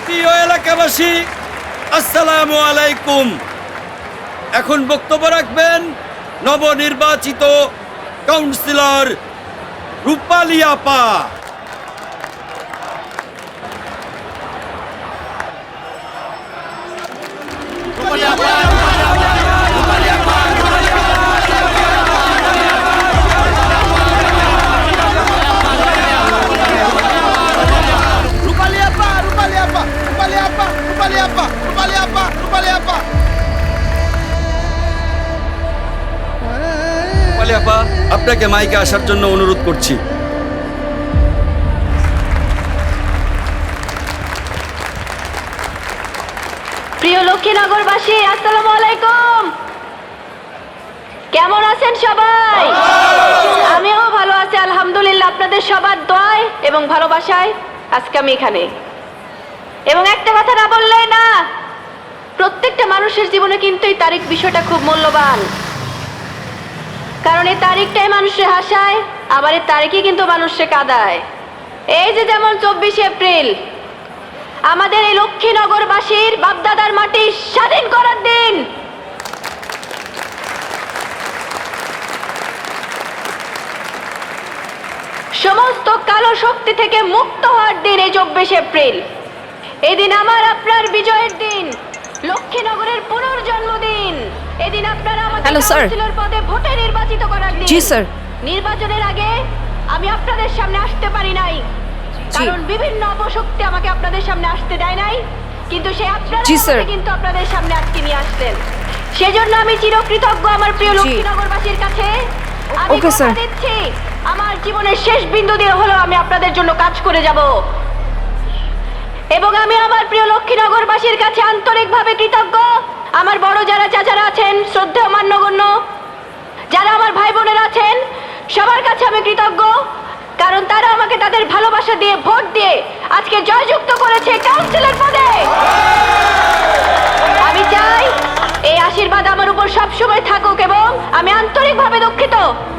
প্রিয় এলাকাবাসী, আসসালামু আলাইকুম। এখন বক্তব্য রাখবেন নবনির্বাচিত কাউন্সিলর রূপালী আপা। রূপালী আপা, আপনাকে মাইকে আসার জন্য অনুরোধ করছি। প্রিয় লক্ষ্মীনগরবাসী, আসসালামু আলাইকুম। কেমন আছেন সবাই? আমিও ভালো আছি আলহামদুলিল্লাহ। আপনাদের সবার দোয়ায় এবং ভালোবাসায় আজকে আমি এখানে। এবং একটা কথা না বললেই না, প্রত্যেকটা মানুষের জীবনে কিন্তু এই তারিখ বিষয়টা খুব মূল্যবান, কারণ এই তারিখটাই মানুষের হাসায়, আবার এই তারিখই কিন্তু মানুষকে কাঁদায়। এই যে যেমন 24 এপ্রিল আমাদের এই লক্ষ্মীনগরবাসীর বাপদাদার মাটি স্বাধীন করার দিন। সমস্ত কালো শক্তি থেকে মুক্ত হওয়ার দিন এই 24 এপ্রিল। এদিন আমার আপনার বিজয়ের দিন, লক্ষ্মীনগরের পুনর্জন্মদিন। এদিন আপনারা আমাকে কাউন্সিলর পদে ভোটে নির্বাচিত করার দিন। জি স্যার। নির্বাচনের আগে আমি আপনাদের সামনে আসতে পারি নাই, কারণ বিভিন্ন অপশক্তি আমাকে আপনাদের সামনে আসতে দেয় নাই, কিন্তু সে আপনারা কিন্তু আপনাদের সামনে আজকে নিয়ে আসলেন। সেজন্য আমি চিরকৃতজ্ঞ আমার প্রিয় লক্ষ্মীনগরবাসীর কাছে। আমি কথা দিচ্ছি, আমার জীবনের শেষ বিন্দু দিয়ে হলো আমি আপনাদের জন্য কাজ করে যাব। এবং আমি আমার প্রিয় লক্ষ্মীনগরবাসীর কাছে আন্তরিকভাবে কৃতজ্ঞ। আমার বড় যারা চাচারা আছেন, শ্রদ্ধেয় মান্যগণ্য যারা আমার ভাই বোনেরা আছেন, সবার কাছে আমি কৃতজ্ঞ, কারণ তারা আমাকে তাদের ভালোবাসা দিয়ে ভোট দিয়ে আজকে জয়যুক্ত করেছে কাউন্সিলর পদে। আমি চাই এই আশীর্বাদ আমার উপর সবসময় থাকুক, এবং আমি আন্তরিকভাবে দুঃখিত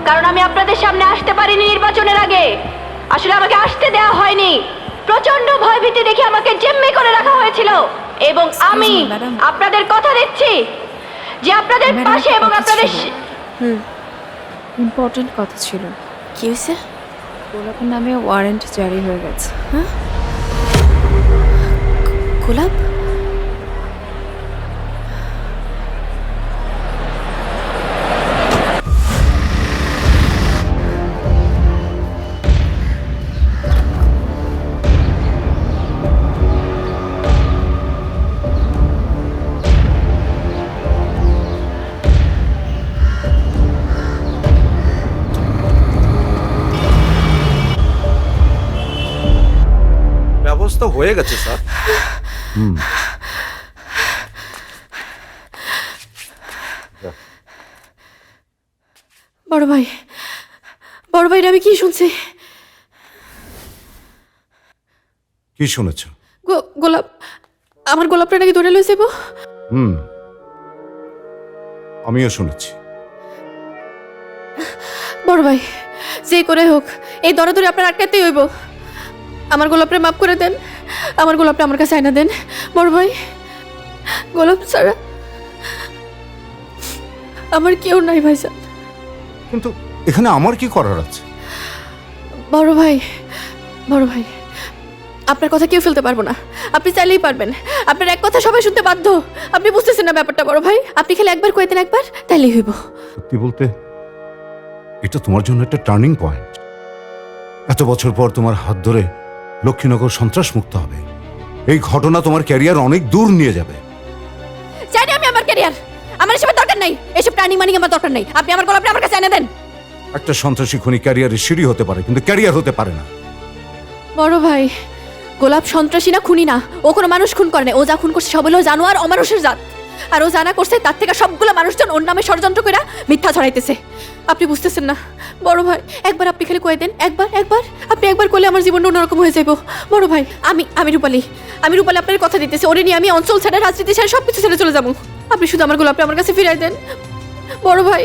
কারণ আমি আপনাদের সামনে আসতে পারিনি নির্বাচনের আগে। আসলে আমাকে আসতে দেওয়া হয়নি, প্রচন্ড ভয়ভীতি দেখে আমাকে জিম্মি করে রাখা হয়েছিল। এবং আমি আপনাদের কথা দিচ্ছি যে আপনাদের পাশে এবং আপনাদের ইম্পর্টেন্ট কথা ছিল। কি হয়েছে? গোলাপের নামে ওয়ারেন্ট জারি হয়ে গেছে। হ্যাঁ, গোলাপ? ব্যবস্থা হয়ে গেছে স্যার। বড় ভাই, বড় ভাই, আমি কি শুনছি? কি শুনেছ? গোলাপ, আমার গোলাপটা নাকি ধরে লইছে। আমিও শুনেছি। বড় ভাই, যে করে হোক এই দরাদরি আপনার আটকাতেই হইব। আমার গোলাপটা মাফ করে দেন, আমার গোলাপটা আমার কাছে আয়না দেন। বড় ভাই, গোলাপ ছাড়া আমার কেউ নাই ভাইজান। কিন্তু এখানে আমার কি করার আছে? বড় ভাই, বড় ভাই, আপনার কথা কেউ ফেলতে পারবো না। আপনি চাইলেই পারবেন। আপনার এক কথা সবাই শুনতে বাধ্য। আপনি বুঝতেছেন না ব্যাপারটা বড় ভাই। আপনি খেলে একবার কইতেন, একবার তাইলেই হইব। সত্যি বলতে এটা তোমার জন্য একটা টার্নিং পয়েন্ট। এত বছর পর তোমার হাত ধরে লক্ষ্মীনগর সন্ত্রাস মুক্ত হবে। এই ঘটনা তোমার ক্যারিয়ার অনেক দূর নিয়ে যাবে। জানি আমি আমার ক্যারিয়ার, আমার এসবের দরকার নাই। এসব টার্নিং মানিং আমার দরকার নাই। আপনি আমার গোলাপটা আমার কাছে এনে দেন। একটা সন্ত্রাসী খুনি ক্যারিয়ারের সিঁড়ি হতে পারে, কিন্তু ক্যারিয়ার হতে পারে না। বড় ভাই, গোলাপ সন্ত্রাসী না, খুনি না। ও কোনো মানুষ খুন করে না। ও যা খুন করছে সব হলো জানোয়ার, অমানুষের জাত। আর ও জানা করছে তার থেকে সবগুলো মানুষজন ওর নামে ষড়যন্ত্র করে মিথ্যা ছড়াইতেছে। আপনি বুঝতেছেন না বড় ভাই। একবার আপনি খালি কয়ে দেন, একবার একবার আপনি একবার করলে আমার জীবনটা অন্যরকম হয়ে যাইব। বড় ভাই, আমি রূপালী আপনার কথা দিতেছি। ওরে নিয়ে আমি অঞ্চল ছেড়ে, রাজনীতি ছেড়ে সবকিছু ছেড়ে চলে যাবো। আপনি শুধু আমার গোলাপটা আমার কাছে ফিরাই দেন। বড় ভাই,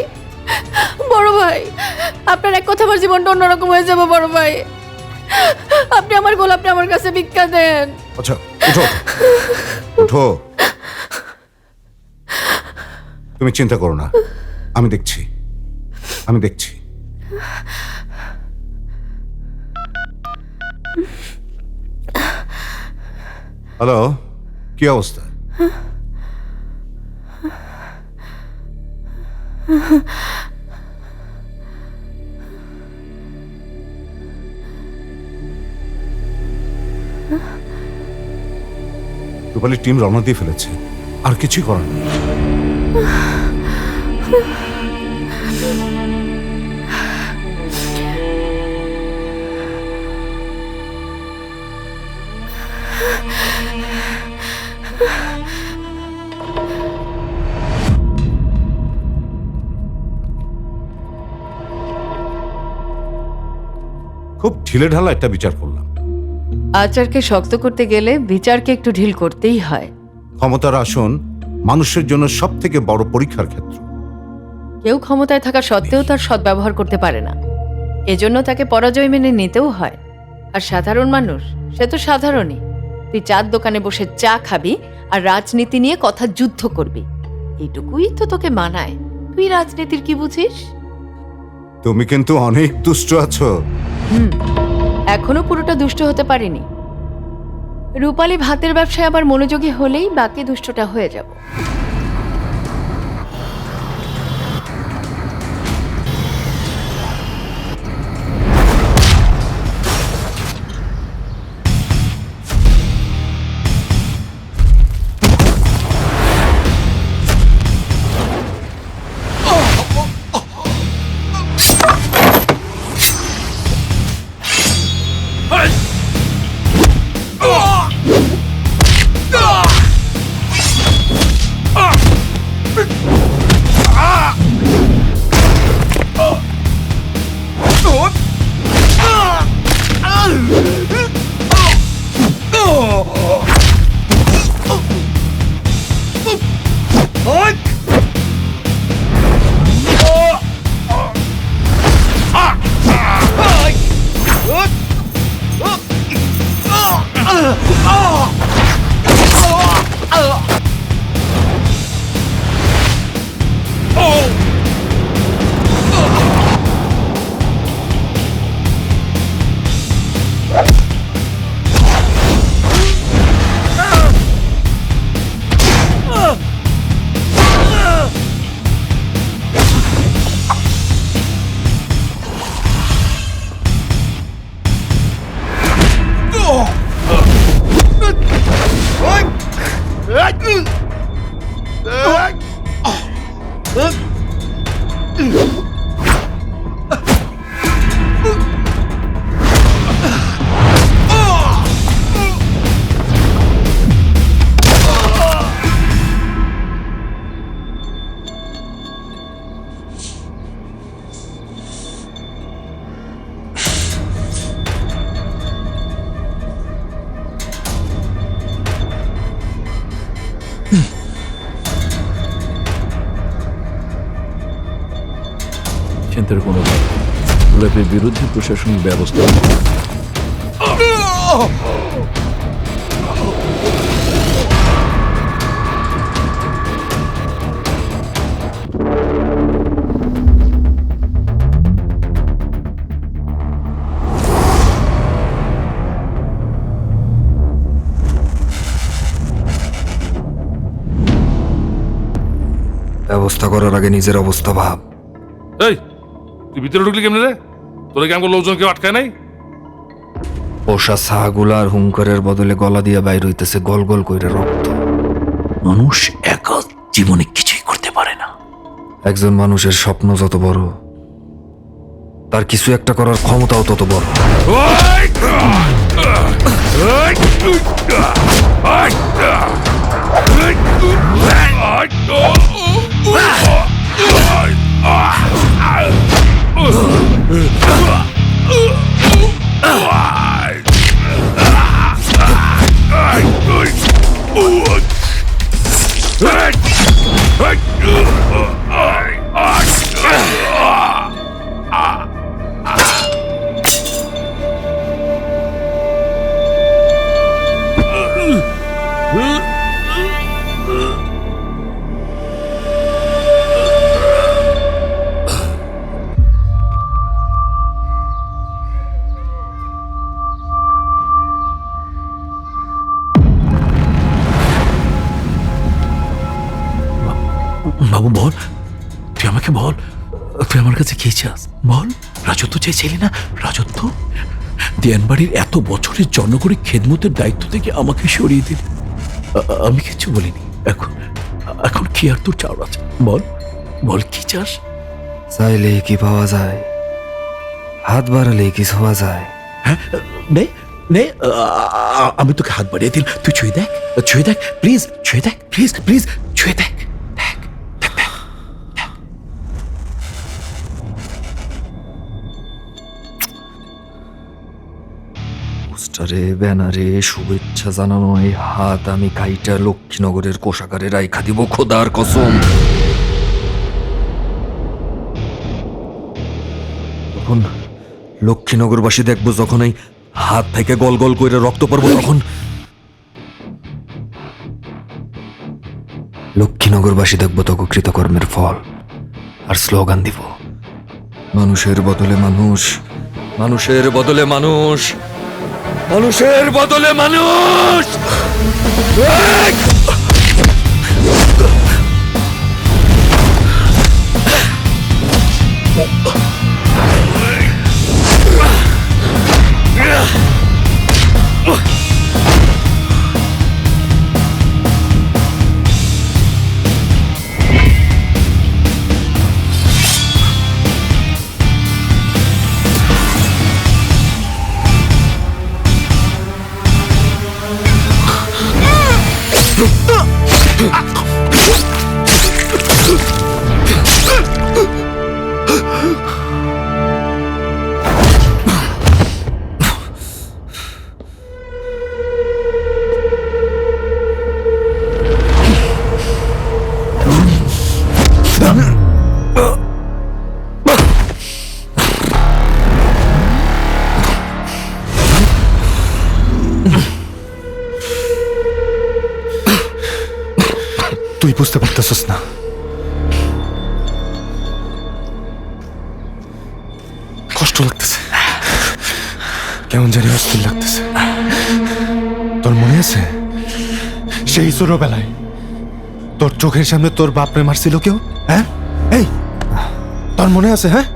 বড় ভাই, আপনার এক কথা আমার জীবনটা অন্যরকম হয়ে যাবো। বড় ভাই, আপনি আমার গোলাপটা আমার কাছে ভিক্ষা দেন। আচ্ছা, উঠো উঠো। তুমি চিন্তা করো না, আমি দেখছি। হ্যালো, কি অবস্থা? রূপালীর টিম রওনা দিয়ে ফেলেছে, আর কিছুই করার নেই। খুব ঢিলে ঢালা একটা বিচার করলাম। আচারকে শক্ত করতে গেলে বিচারকে একটু ঢিল করতেই হয়। ক্ষমতার আসন মানুষের জন্য সব থেকে বড় পরীক্ষার ক্ষেত্র। কেউ ক্ষমতায় থাকা সত্ত্বেও তার সদ্ব্যবহার করতে পারে না, এজন্য তাকে পরাজয় মেনে নিতেও হয়। আর সাধারণ মানুষ, সে তো সাধারণই। তুই চার দোকানে বসে চা খাবি আর রাজনীতি নিয়ে কথা যুদ্ধ করবি, এইটুকুই তো তোকে মানায়। তুই রাজনীতির কি বুঝিস? তুমি কিন্তু অনেক দুষ্ট আছো। এখনো পুরোটা দুষ্ট হতে পারিনি। রূপালী ভাতের ব্যবসায় আবার মনোযোগী হলেই বাকি দুষ্টটা হয়ে যাব। সিদ্ধান্তের কোনো গোলাপের বিরুদ্ধে প্রশাসনিক ব্যবস্থা ব্যবস্থা করার আগে নিজের অবস্থা ভাব। এই তুই ভিতরে ঢুকলি কেমনে রে? তোরা কি আমাকে লোকজন কেউ আটকায় নাই? পোষা ছাগুলার হুঙ্কারের বদলে গলা দিয়ে বাইর হইতেছে গল গল কইরে রক্ত। মানুষ একা জীবনে কিছুই করতে পারে না। একজন মানুষের স্বপ্ন যত বড়, তার কিছু একটা করার ক্ষমতাও তত বড়। বাবু বল, তুই আমাকে বল, তুই আমার কাছে কি চাস বল? রাজত্ব চেয়েছিলি না? রাজত্ব দেয়ানবাড়ির এত বছরের জনগণের খেদমতের দায়িত্ব থেকে আমাকে সরিয়ে দিলি। আমি কিছু বলিনি। এখন এখন কি আর তোর চাওয়ার আছে? বল বল কি চাস? চাইলে কি পাওয়া যায়? হাত বাড়ালে কি ছোঁয়া যায়? হ্যাঁ, নে নে, আমি তোকে হাত বাড়িয়ে দিল, তুই ছুঁয়ে দেখ, ছুঁয়ে দেখ প্লিজ, ছুঁয়ে দেখ প্লিজ, প্লিজ ছুঁয়ে দেখ। পোস্টারে ব্যানারে শুভেচ্ছা জানানো এই হাত আমি কাইটা লক্ষ্মীনগরের কোষাগারে রাইখা দিব খোদার কসম। তখন লক্ষ্মীনগরবাসী দেখবো যখন এই হাত থেকে গল গল করে রক্ত পড়বো, তখন লক্ষ্মীনগরবাসী দেখবো তখন কৃতকর্মের ফল আর স্লোগান দিব, মানুষের বদলে মানুষ, মানুষের বদলে মানুষ, মানুষের বদলে মানুষ। তুই বুঝতে পারতেছিস না, কষ্ট লাগতেছে, কেমন জানি অস্থির লাগতেছে। তোর মনে আছে সেই ছোটবেলায় তোর চোখের সামনে তোর বাপরে মারছিল কেউ? হ্যাঁ, এই তোর মনে আছে? হ্যাঁ,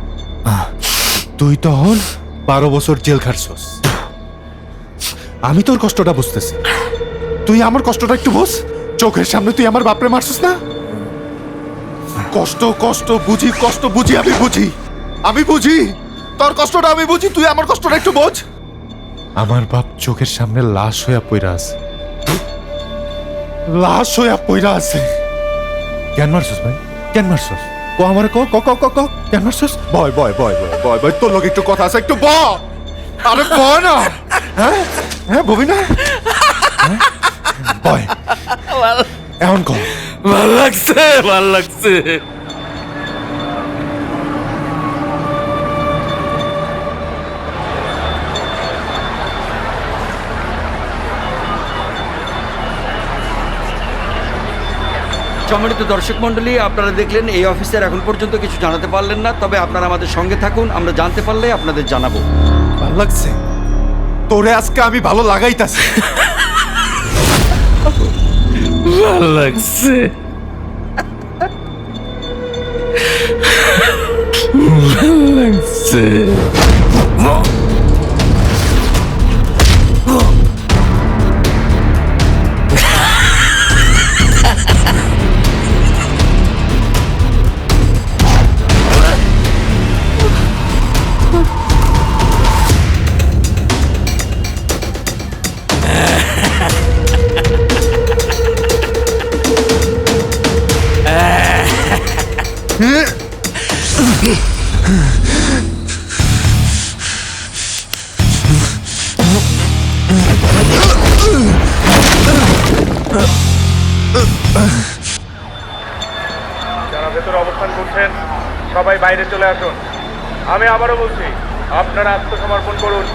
তুই তখন 12 বছর জেল খাটছস। আমি তোর কষ্টটা বুঝতেছি, তুই আমার কষ্টটা একটু বুঝ। চোখের সামনে তুই আমার বাপরে মারছিস না? কষ্ট কষ্ট বুঝি, কষ্ট বুঝি, আমি বুঝি, আমি বুঝি তোর কষ্টটা, আমি বুঝি, তুই আমার কষ্টটা একটু বোঝ। আমার বাপ চোখের সামনে লাশ হইয়া পইরা আছে, লাশ হইয়া পইরা আছে। কেন মারছস ভাই? কেন মারছস? ক আমার ক ক ক ক ক কেন মারছস? বয় বয় বয় বয় বয় বয়, তোর লগে একটু কথা আছে, একটু ব। আরে ব না, হ্যাঁ হ্যাঁ, ববি না, বয় এমন কর। ভাল লাগছে, ভাল লাগছে। সম্মানিত দর্শক মণ্ডলী, আপনারা দেখলেন এই অফিসার এখন পর্যন্ত কিছু জানাতে পারলেন না, তবে আপনারা আমাদের সঙ্গে থাকুন, আমরা জানতে পারলে আপনাদের জানাবো। ভালো লাগছে তোরে, আজকে আমি ভালো লাগাইতাছি। ভাল লাগছে, ভাল লাগছে। যারা ভেতরে অবস্থান করছেন সবাই বাইরে চলে আসুন। আমি আবারও বলছি, আপনারা আত্মসমর্পণ করুন।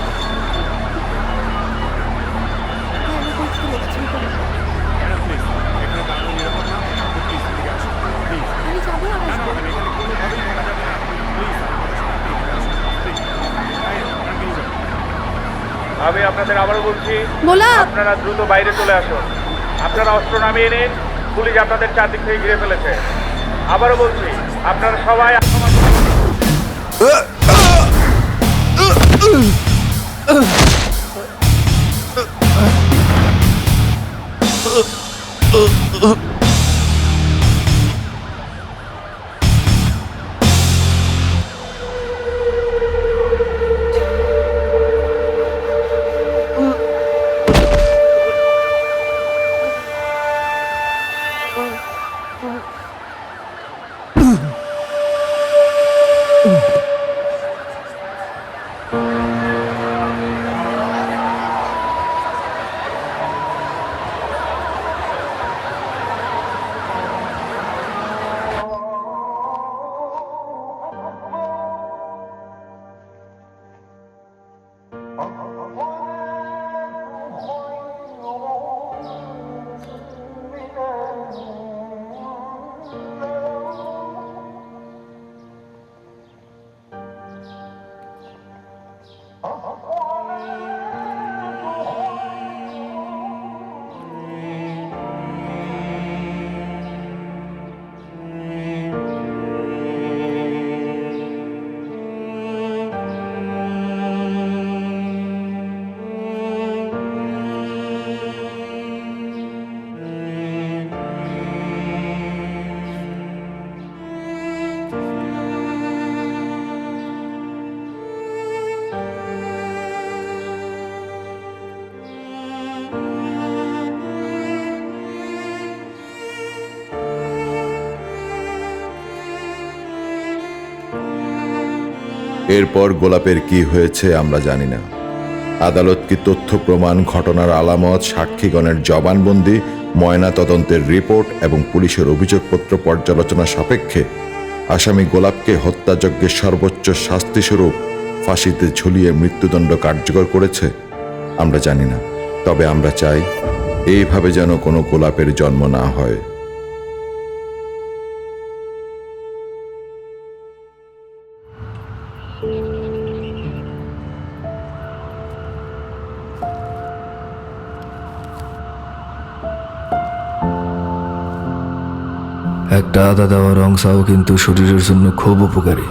আমি আপনাদের আবারও বলছি, আপনারা দ্রুত বাইরে চলে আসুন। আপনারা অস্ত্র নামিয়ে নিন, পুলিশ আপনাদের চারদিক থেকে ঘিরে ফেলেছে। আবারও বলছি, আপনারা সবাই এরপর গোলাপের কি হয়েছে আমরা জানি না। আদালত কি তথ্য প্রমাণ, ঘটনার আলামত, সাক্ষীগণের জবানবন্দি, ময়না তদন্তের রিপোর্ট এবং পুলিশের অভিযোগপত্র পর্যালোচনা সাপেক্ষে আসামি গোলাপকে হত্যাযজ্ঞের সর্বোচ্চ শাস্তিস্বরূপ ফাঁসিতে ঝুলিয়ে মৃত্যুদণ্ড কার্যকর করেছে আমরা জানি না। তবে আমরা চাই এইভাবে যেন কোনো গোলাপের জন্ম না হয়। একটা আদা দেওয়ার অংশও কিন্তু শরীরের জন্য খুব উপকারী।